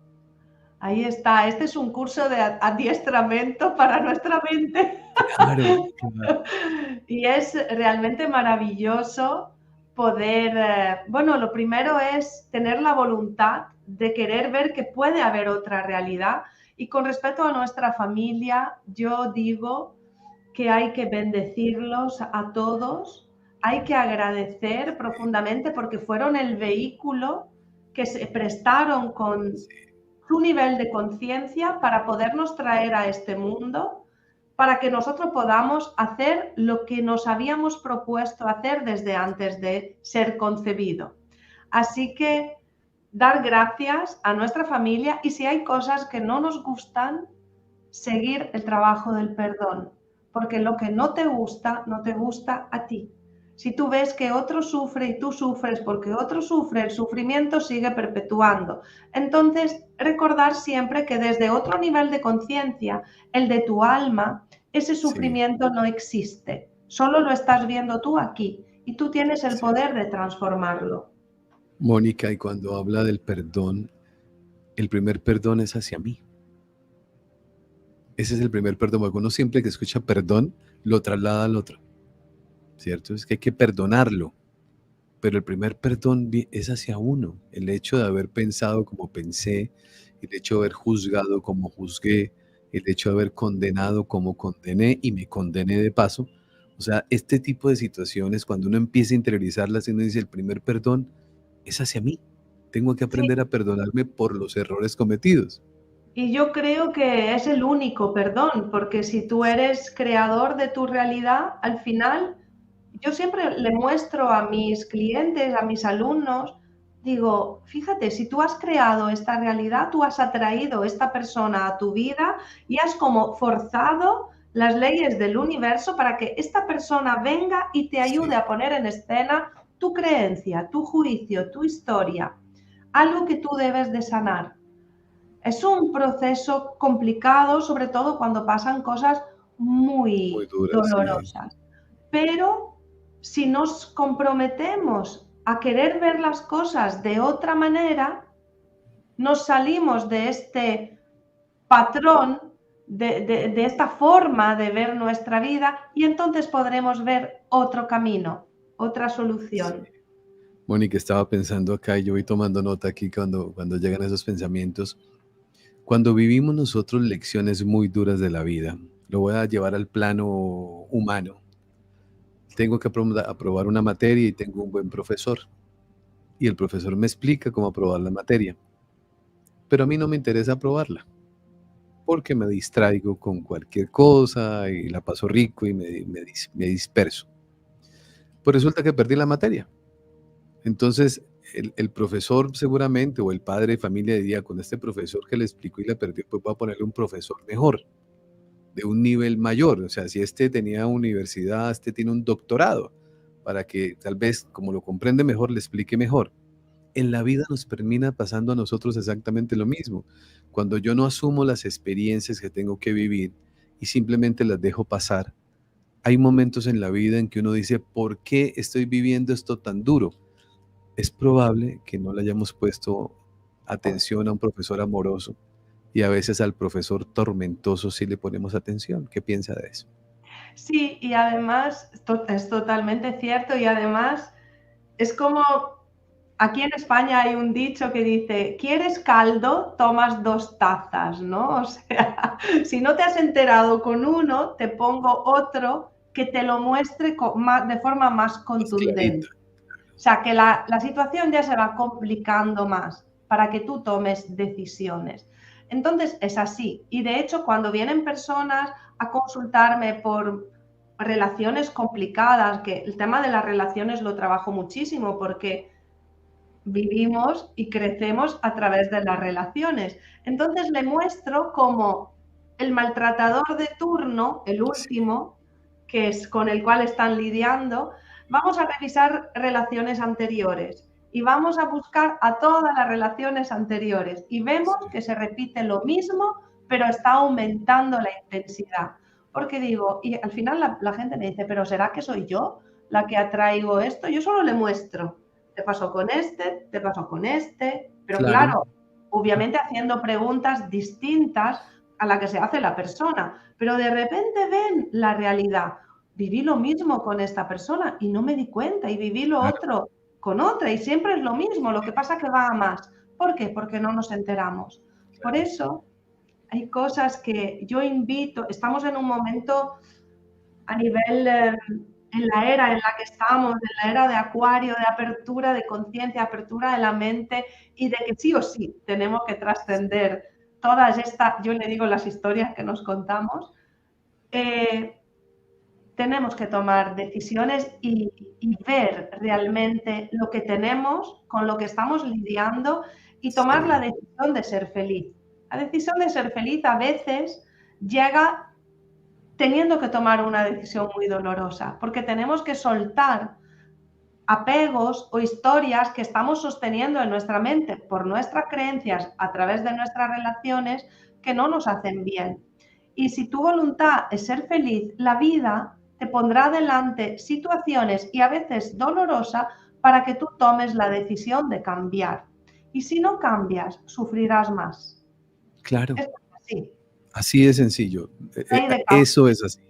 Ahí está. Este es un curso de adiestramiento para nuestra mente. Claro, claro. Y es realmente maravilloso poder, bueno, lo primero es tener la voluntad de querer ver que puede haber otra realidad. Y con respecto a nuestra familia, yo digo que hay que bendecirlos a todos, hay que agradecer profundamente porque fueron el vehículo que se prestaron con su nivel de conciencia para podernos traer a este mundo, para que nosotros podamos hacer lo que nos habíamos propuesto hacer desde antes de ser concebido. Así que dar gracias a nuestra familia y si hay cosas que no nos gustan, seguir el trabajo del perdón, porque lo que no te gusta, no te gusta a ti. Si tú ves que otro sufre y tú sufres porque otro sufre, el sufrimiento sigue perpetuando. Entonces, recordar siempre que desde otro nivel de conciencia, el de tu alma, ese Sí, sufrimiento no existe. Solo lo estás viendo tú aquí y tú tienes el sí. poder de transformarlo. Mónica, y cuando habla del perdón, el primer perdón es hacia mí. Ese es el primer perdón, porque uno siempre que escucha perdón, lo traslada al otro, ¿cierto? Es que hay que perdonarlo, pero el primer perdón es hacia uno. El hecho de haber pensado como pensé, el hecho de haber juzgado como juzgué, el hecho de haber condenado como condené y me condené de paso. O sea, este tipo de situaciones, cuando uno empieza a interiorizarlas y uno dice, el primer perdón es hacia mí. Tengo que Sí, aprender a perdonarme por los errores cometidos. y yo creo que es el único perdón, porque si tú eres creador de tu realidad, al final, yo siempre le muestro a mis clientes, a mis alumnos, digo, fíjate, si tú has creado esta realidad, tú has atraído esta persona a tu vida y has como forzado las leyes del universo para que esta persona venga y te ayude Sí, a poner en escena tu creencia, tu juicio, tu historia, algo que tú debes de sanar. Es un proceso complicado, sobre todo cuando pasan cosas muy muy dura, sí. dolorosas. Pero si nos comprometemos a querer ver las cosas de otra manera, nos salimos de este patrón, de esta forma de ver nuestra vida y entonces podremos ver otro camino, otra Sí. solución. Mónica, estaba pensando acá y yo voy tomando nota aquí cuando llegan esos pensamientos. Cuando vivimos nosotros lecciones muy duras de la vida, lo voy a llevar al plano humano. Tengo que aprobar una materia y tengo un buen profesor. Y el profesor me explica cómo aprobar la materia. Pero a mí no me interesa aprobarla, porque me distraigo con cualquier cosa y la paso rico y me disperso. Pues resulta que perdí la materia. Entonces, el profesor seguramente, o el padre de familia diría, con este profesor que le explicó y le perdió, pues voy a ponerle un profesor mejor, de un nivel mayor. O sea, si este tenía universidad, este tiene un doctorado, para que tal vez, como lo comprende mejor, le explique mejor. En la vida nos termina pasando a nosotros exactamente lo mismo. Cuando yo no asumo las experiencias que tengo que vivir y simplemente las dejo pasar, hay momentos en la vida en que uno dice, ¿por qué estoy viviendo esto tan duro? Es probable que no le hayamos puesto atención a un profesor amoroso y a veces al profesor tormentoso sí le ponemos atención. ¿Qué piensa de eso? Sí, y además, esto es totalmente cierto y además es como aquí en España hay un dicho que dice, ¿quieres caldo? Tomas 2 tazas, ¿no? O sea, si no te has enterado con uno, te pongo otro que te lo muestre de forma más Más clarita. contundente. O sea, que la situación ya se va complicando más para que tú tomes decisiones. Entonces es así. Y de hecho, cuando vienen personas a consultarme por relaciones complicadas, que el tema de las relaciones lo trabajo muchísimo porque vivimos y crecemos a través de las relaciones. Entonces le muestro cómo el maltratador de turno, el Sí, último, que es con el cual están lidiando, vamos a revisar relaciones anteriores y vamos a buscar a todas las relaciones anteriores y vemos sí, que se repite lo mismo, pero está aumentando la intensidad. Porque digo, y al final la gente me dice, pero ¿será que soy yo la que atraigo esto? Yo solo le muestro, te pasó con este, te pasó con este, pero claro, claro, obviamente haciendo preguntas distintas a la que se hace la persona, pero de repente ven la realidad. Viví lo mismo con esta persona y no me di cuenta y viví lo claro, otro con otra y siempre es lo mismo, lo que pasa que va a más. ¿Por qué? Porque no nos enteramos. Por claro. eso hay cosas que yo invito, estamos en un momento a nivel, en la era en la que estamos, en la era de Acuario, de apertura de conciencia, apertura de la mente y de que sí o sí tenemos que trascender todas estas, yo le digo las historias que nos contamos, eh, tenemos que tomar decisiones y ver realmente lo que tenemos, con lo que estamos lidiando y tomar la Sí, decisión de ser feliz. La decisión de ser feliz a veces llega teniendo que tomar una decisión muy dolorosa, porque tenemos que soltar apegos o historias que estamos sosteniendo en nuestra mente por nuestras creencias a través de nuestras relaciones que no nos hacen bien. Y si tu voluntad es ser feliz, la vida te pondrá delante situaciones y a veces dolorosas para que tú tomes la decisión de cambiar. Y si no cambias, sufrirás más. claro. Es así, Así de sencillo. ley de causa. Eso es así.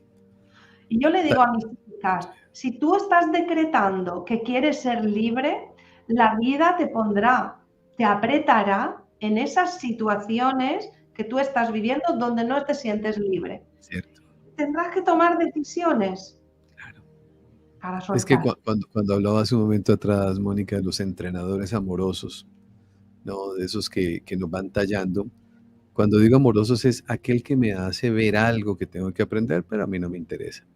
Y yo le Ta digo a mis chicas, si tú estás decretando que quieres ser libre, la vida te pondrá, te apretará en esas situaciones que tú estás viviendo donde no te sientes libre. cierto, Tendrás que tomar decisiones claro. para Es que soltar. cuando hablaba hace un momento atrás, Mónica, de los entrenadores amorosos, ¿no? De esos que nos van tallando. Cuando digo amorosos es aquel que me hace ver algo que tengo que aprender, pero a mí no me interesa.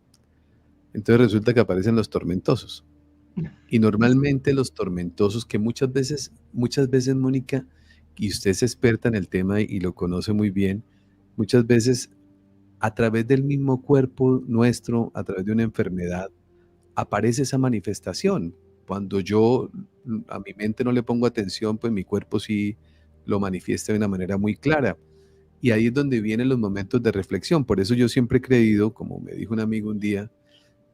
Entonces resulta que aparecen los tormentosos. Y normalmente los tormentosos que muchas veces, Mónica, y usted es experta en el tema y lo conoce muy bien, muchas veces a través del mismo cuerpo nuestro, a través de una enfermedad, aparece esa manifestación. Cuando yo a mi mente no le pongo atención, pues mi cuerpo sí lo manifiesta de una manera muy clara. Y ahí es donde vienen los momentos de reflexión. Por eso yo siempre he creído, como me dijo un amigo un día,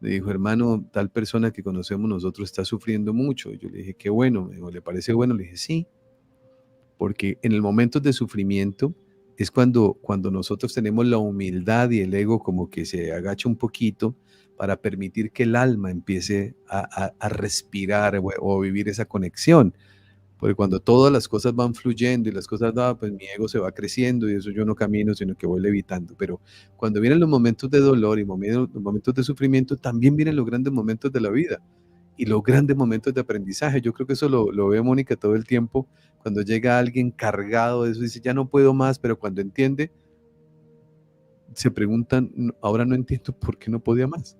me dijo, hermano, tal persona que conocemos nosotros está sufriendo mucho. Yo le dije, qué bueno. Me dijo, ¿le parece bueno? Le dije, sí, porque en el momento de sufrimiento es cuando nosotros tenemos la humildad y el ego como que se agacha un poquito para permitir que el alma empiece a respirar o a vivir esa conexión. Porque cuando todas las cosas van fluyendo y las cosas van, pues mi ego se va creciendo y eso yo no camino, sino que voy levitando. Pero cuando vienen los momentos de dolor y los momentos de sufrimiento, también vienen los grandes momentos de la vida y los grandes momentos de aprendizaje. Yo creo que eso lo ve Mónica todo el tiempo. Cuando llega alguien cargado de eso, dice, ya no puedo más, pero cuando entiende, se preguntan, ahora no entiendo por qué no podía más.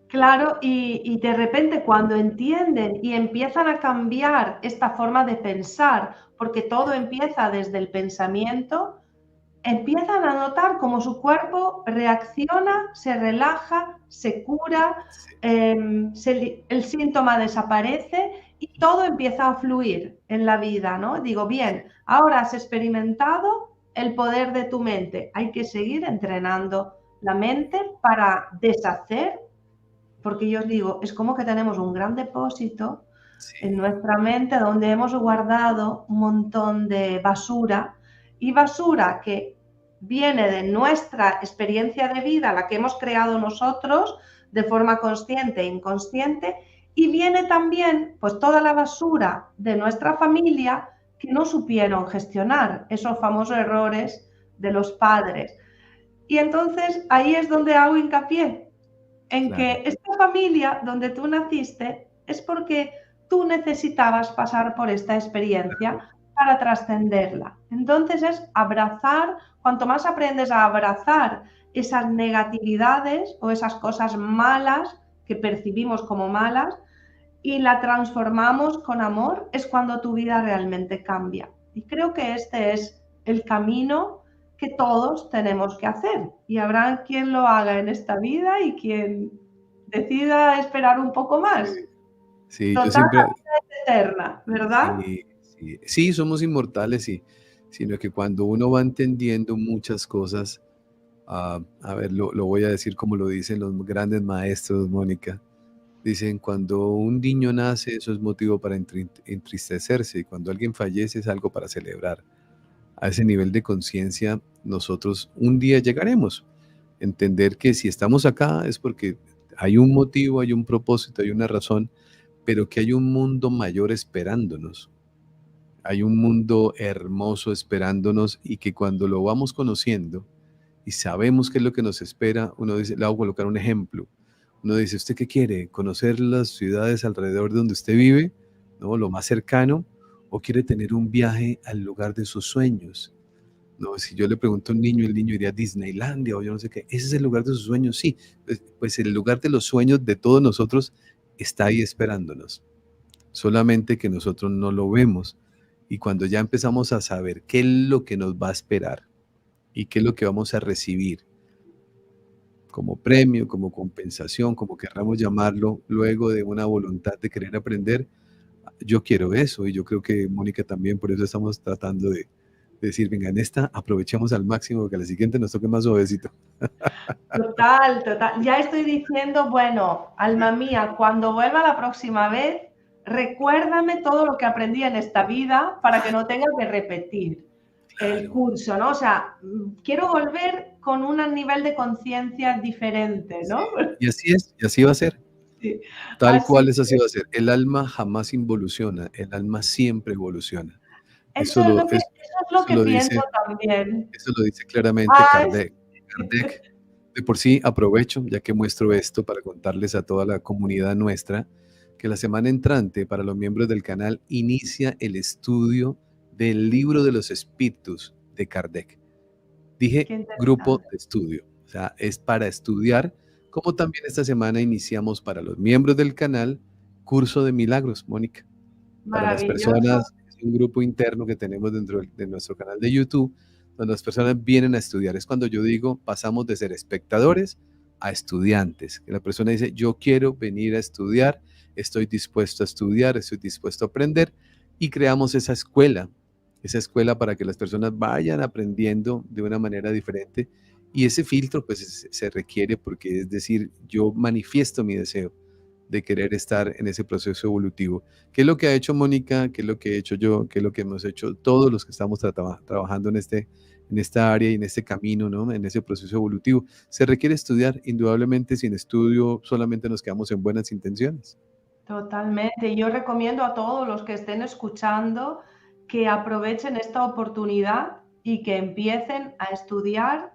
Claro, y de repente cuando entienden y empiezan a cambiar esta forma de pensar, porque todo empieza desde el pensamiento, empiezan a notar cómo su cuerpo reacciona, se relaja, se cura, Sí, el síntoma desaparece y todo empieza a fluir en la vida, ¿no? Digo, bien, ahora has experimentado el poder de tu mente, hay que seguir entrenando la mente para deshacer, porque yo os digo, es como que tenemos un gran depósito en sí, nuestra mente donde hemos guardado un montón de basura y basura que viene de nuestra experiencia de vida, la que hemos creado nosotros de forma consciente e inconsciente, y viene también pues toda la basura de nuestra familia que no supieron gestionar esos famosos errores de los padres. Y entonces ahí es donde hago hincapié en claro, que esta familia donde tú naciste es porque tú necesitabas pasar por esta experiencia para trascenderla. Entonces es abrazar, cuanto más aprendes a abrazar esas negatividades o esas cosas malas que percibimos como malas y la transformamos con amor, es cuando tu vida realmente cambia. Y creo que este es el camino que todos tenemos que hacer. Y habrá quien lo haga en esta vida y quien decida esperar un poco más. Sí, sí, yo Total, la siempre, vida es eterna, ¿verdad? sí, sí, sí, somos inmortales, sí, sino que cuando uno va entendiendo muchas cosas, a ver, lo voy a decir como lo dicen los grandes maestros, Mónica. Dicen, cuando un niño nace, eso es motivo para entristecerse, y cuando alguien fallece es algo para celebrar. A ese nivel de conciencia, nosotros un día llegaremos. Entender que si estamos acá es porque hay un motivo, hay un propósito, hay una razón, pero que hay un mundo mayor esperándonos. Hay un mundo hermoso esperándonos y que cuando lo vamos conociendo y sabemos qué es lo que nos espera, uno dice, le voy a colocar un ejemplo. Uno dice, ¿usted qué quiere? ¿Conocer las ciudades alrededor de donde usted vive? ¿No? Lo más cercano. ¿O quiere tener un viaje al lugar de sus sueños? No, si yo le pregunto a un niño, el niño diría Disneylandia o yo no sé qué. ¿Ese es el lugar de sus sueños? Sí. Pues el lugar de los sueños de todos nosotros está ahí esperándonos. Solamente que nosotros no lo vemos. Y cuando ya empezamos a saber qué es lo que nos va a esperar y qué es lo que vamos a recibir como premio, como compensación, como querramos llamarlo, luego de una voluntad de querer aprender, yo quiero eso y yo creo que Mónica también, por eso estamos tratando de decir, venga, en esta aprovechemos al máximo, que a la siguiente nos toque más suavecito. Total, total. Ya estoy diciendo, bueno, alma mía, cuando vuelva la próxima vez, recuérdame todo lo que aprendí en esta vida para que no tenga que repetir el Claro, curso, ¿no? O sea, quiero volver con un nivel de conciencia diferente, sí. ¿no? Y así es, y así va a ser. Sí. Tal Así cual es así que va a ser. El alma jamás involuciona, el alma siempre evoluciona. eso es lo Eso que lo pienso dice, también. eso lo dice claramente Ay, Kardec. Kardec, de por sí, aprovecho, ya que muestro esto, para contarles a toda la comunidad nuestra que la semana entrante, para los miembros del canal, inicia el estudio del Libro de los Espíritus de Kardec. Dije qué grupo interesante. de estudio, o sea, es para estudiar, como también esta semana iniciamos para los miembros del canal curso de milagros, Mónica. Para las Maravilloso. personas, es un grupo interno que tenemos dentro de nuestro canal de YouTube, donde las personas vienen a estudiar. Es cuando yo digo, pasamos de ser espectadores a estudiantes. Que la persona dice, yo quiero venir a estudiar, estoy dispuesto a estudiar, estoy dispuesto a aprender, y creamos esa escuela para que las personas vayan aprendiendo de una manera diferente. Y ese filtro pues se requiere porque es decir, yo manifiesto mi deseo de querer estar en ese proceso evolutivo. ¿Qué es lo que ha hecho Mónica? ¿Qué es lo que he hecho yo? ¿Qué es lo que hemos hecho todos los que estamos trabajando en esta área y en este camino, ¿no? En ese proceso evolutivo? Se requiere estudiar, indudablemente sin estudio solamente nos quedamos en buenas intenciones. Totalmente. Yo recomiendo a todos los que estén escuchando que aprovechen esta oportunidad y que empiecen a estudiar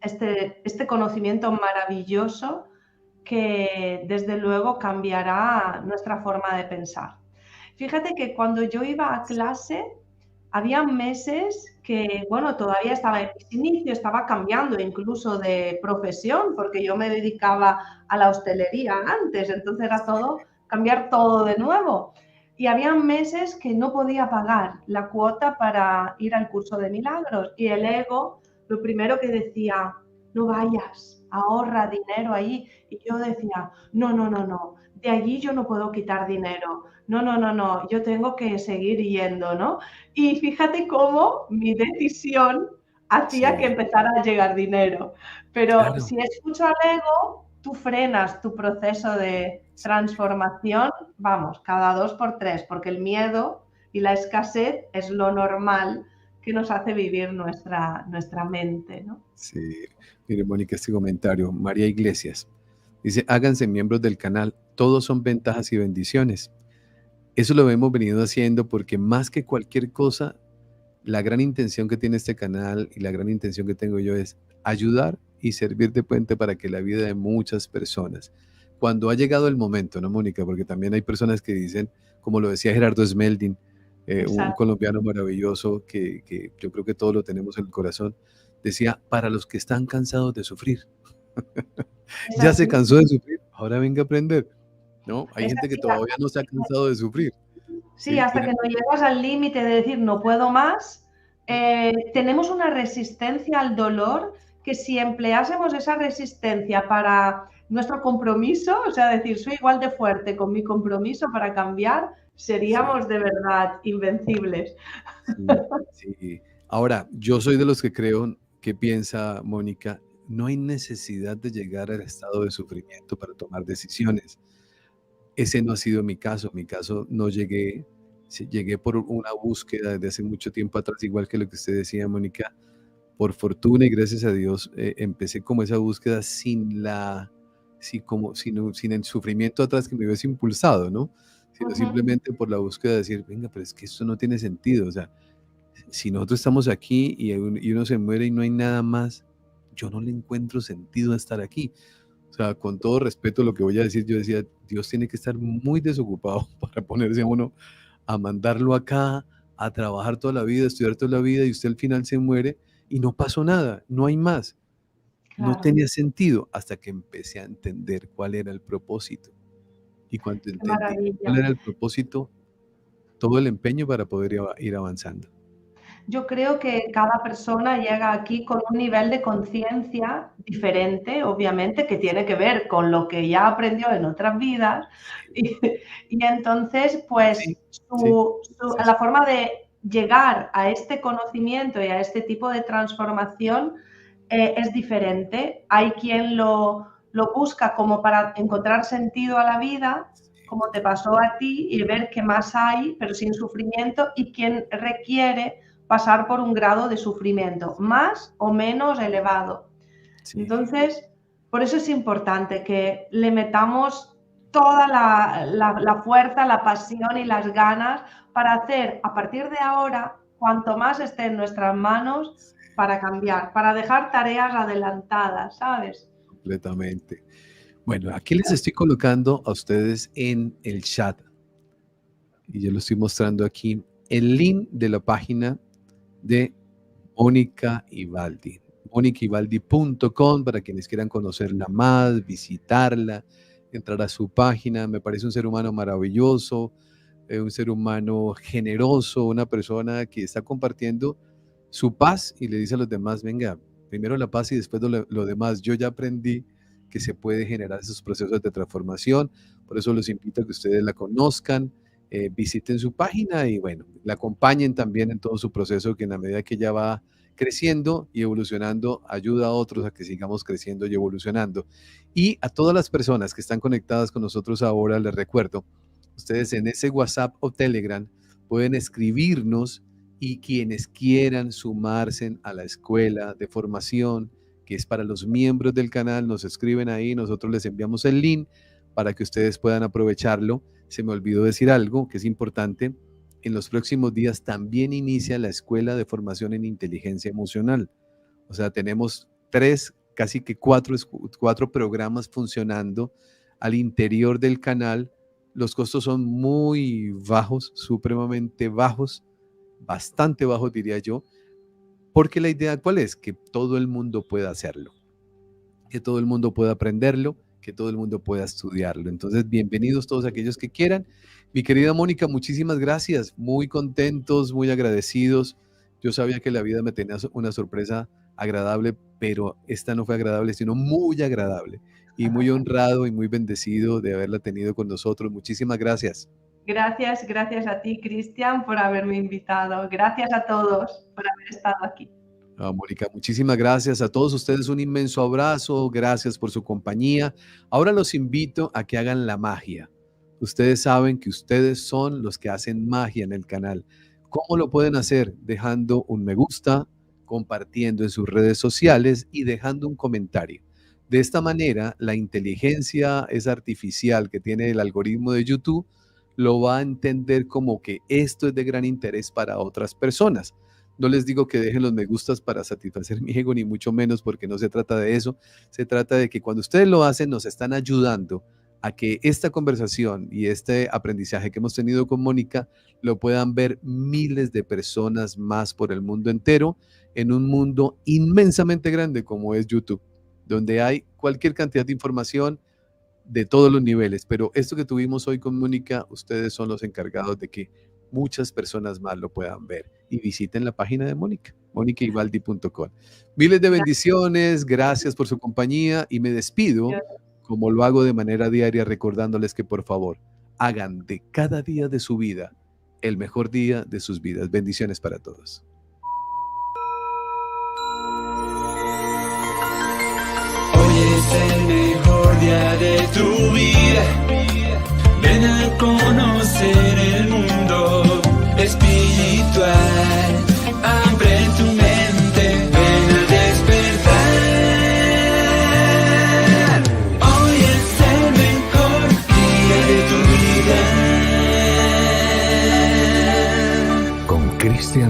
este conocimiento maravilloso que desde luego cambiará nuestra forma de pensar. Fíjate que cuando yo iba a clase, había meses que, bueno, todavía estaba en mis inicios, estaba cambiando incluso de profesión, porque yo me dedicaba a la hostelería antes, entonces era todo, cambiar todo de nuevo. Y había meses que no podía pagar la cuota para ir al curso de milagros. Y el ego, lo primero que decía, no vayas, ahorra dinero ahí. Y yo decía, no, no, no, no, de allí yo no puedo quitar dinero. No, no, no, no, yo tengo que seguir yendo, ¿no? Y fíjate cómo mi decisión hacía que Sí, empezara a llegar dinero. Pero claro. si escucho al ego, tú frenas tu proceso de Sí, transformación, vamos, cada dos por tres, porque el miedo y la escasez es lo normal que nos hace vivir nuestra mente, ¿no? sí. Mire, Mónica, este comentario. María Iglesias dice, háganse miembros del canal. Todos son ventajas y bendiciones. Eso lo hemos venido haciendo porque más que cualquier cosa, la gran intención que tiene este canal y la gran intención que tengo yo es ayudar y servir de puente para que la vida de muchas personas, cuando ha llegado el momento, ¿no, Mónica? Porque también hay personas que dicen, como lo decía Gerardo Smeldin, un exacto, colombiano maravilloso que yo creo que todos lo tenemos en el corazón, decía, para los que están cansados de sufrir. es Ya se así, cansó de sufrir, ahora venga a aprender, ¿no? Hay es gente que así. todavía no se ha cansado de sufrir, Sí, ¿sí? hasta que no llegas al límite de decir no puedo más, tenemos una resistencia al dolor que si empleásemos esa resistencia para nuestro compromiso, o sea, decir soy igual de fuerte con mi compromiso para cambiar, Sí, seríamos de verdad invencibles. sí, sí. Ahora, yo soy de los que creo, que piensa Mónica, no hay necesidad de llegar al estado de sufrimiento para tomar decisiones. Ese no ha sido mi caso. Mi caso no llegué, sí, llegué por una búsqueda desde hace mucho tiempo atrás, igual que lo que usted decía, Mónica. Por fortuna y gracias a Dios, empecé como esa búsqueda sin la, sí, como, sin el sufrimiento atrás que me hubiese impulsado, ¿no? Sino Ujú, simplemente por la búsqueda de decir, venga, pero es que esto no tiene sentido. O sea, si nosotros estamos aquí y uno se muere y no hay nada más, yo no le encuentro sentido a estar aquí. O sea, con todo respeto lo que voy a decir, yo decía, Dios tiene que estar muy desocupado para ponerse a uno a mandarlo acá, a trabajar toda la vida, a estudiar toda la vida y usted al final se muere y no pasó nada, no hay más. No claro, tenía sentido hasta que empecé a entender cuál era el propósito. Y cuando qué entendí cuál maravilla. era el propósito, todo el empeño para poder ir avanzando. Yo creo que cada persona llega aquí con un nivel de conciencia diferente, obviamente, que tiene que ver con lo que ya aprendió en otras vidas. Y, y entonces, Sí, pues, sí, sí, la forma de llegar a este conocimiento y a este tipo de transformación es diferente. Hay quien lo busca como para encontrar sentido a la vida, como te pasó a ti, y ver qué más hay, pero sin sufrimiento, y quien requiere pasar por un grado de sufrimiento más o menos elevado. sí, Entonces, por eso es importante que le metamos toda la fuerza, la pasión y las ganas para hacer a partir de ahora cuanto más esté en nuestras manos para cambiar, para dejar tareas adelantadas, ¿sabes? completamente. Bueno, aquí les estoy colocando a ustedes en el chat y yo lo estoy mostrando aquí el link de la página de Mónica Ivaldi. MónicaIvaldi.com para quienes quieran conocerla más, visitarla, entrar a su página. Me parece un ser humano maravilloso, un ser humano generoso, una persona que está compartiendo su paz y le dice a los demás, venga, primero la paz y después lo demás. Yo ya aprendí que se puede generar esos procesos de transformación, por eso los invito a que ustedes la conozcan, visiten su página y bueno, la acompañen también en todo su proceso, que en la medida que ella va creciendo y evolucionando, ayuda a otros a que sigamos creciendo y evolucionando. Y a todas las personas que están conectadas con nosotros ahora, les recuerdo, ustedes en ese WhatsApp o Telegram pueden escribirnos y quienes quieran sumarse a la escuela de formación, que es para los miembros del canal, nos escriben ahí, nosotros les enviamos el link para que ustedes puedan aprovecharlo. Se me olvidó decir algo que es importante. En los próximos días también inicia la escuela de formación en inteligencia emocional. O sea, tenemos tres, casi que cuatro programas funcionando al interior del canal. Los costos son muy bajos, supremamente bajos, bastante bajos diría yo, porque la idea cuál es, que todo el mundo pueda hacerlo, que todo el mundo pueda aprenderlo, que todo el mundo pueda estudiarlo. Entonces, bienvenidos todos aquellos que quieran. Mi querida Mónica, muchísimas gracias, muy contentos, muy agradecidos. Yo sabía que la vida me tenía una sorpresa agradable, pero esta no fue agradable, sino muy agradable y muy honrado y muy bendecido de haberla tenido con nosotros. Muchísimas gracias. Gracias, gracias a ti, Cristian, por haberme invitado. Gracias a todos por haber estado aquí. Mónica, muchísimas gracias a todos ustedes, un inmenso abrazo, gracias por su compañía. Ahora los invito a que hagan la magia. Ustedes saben que ustedes son los que hacen magia en el canal. ¿Cómo lo pueden hacer? Dejando un me gusta, compartiendo en sus redes sociales y dejando un comentario. De esta manera, la inteligencia es artificial que tiene el algoritmo de YouTube lo va a entender como que esto es de gran interés para otras personas. No les digo que dejen los me gustas para satisfacer mi ego, ni mucho menos, porque no se trata de eso. Se trata de que cuando ustedes lo hacen, nos están ayudando a que esta conversación y este aprendizaje que hemos tenido con Mónica lo puedan ver miles de personas más por el mundo entero, en un mundo inmensamente grande como es YouTube, donde hay cualquier cantidad de información de todos los niveles. Pero esto que tuvimos hoy con Mónica, ustedes son los encargados de que muchas personas más lo puedan ver. Y visiten la página de Mónica, monicaivaldi.com. Miles de bendiciones, gracias por su compañía y me despido, como lo hago de manera diaria, recordándoles que por favor hagan de cada día de su vida el mejor día de sus vidas. Bendiciones para todos. Hoy es el mejor día de tu vida.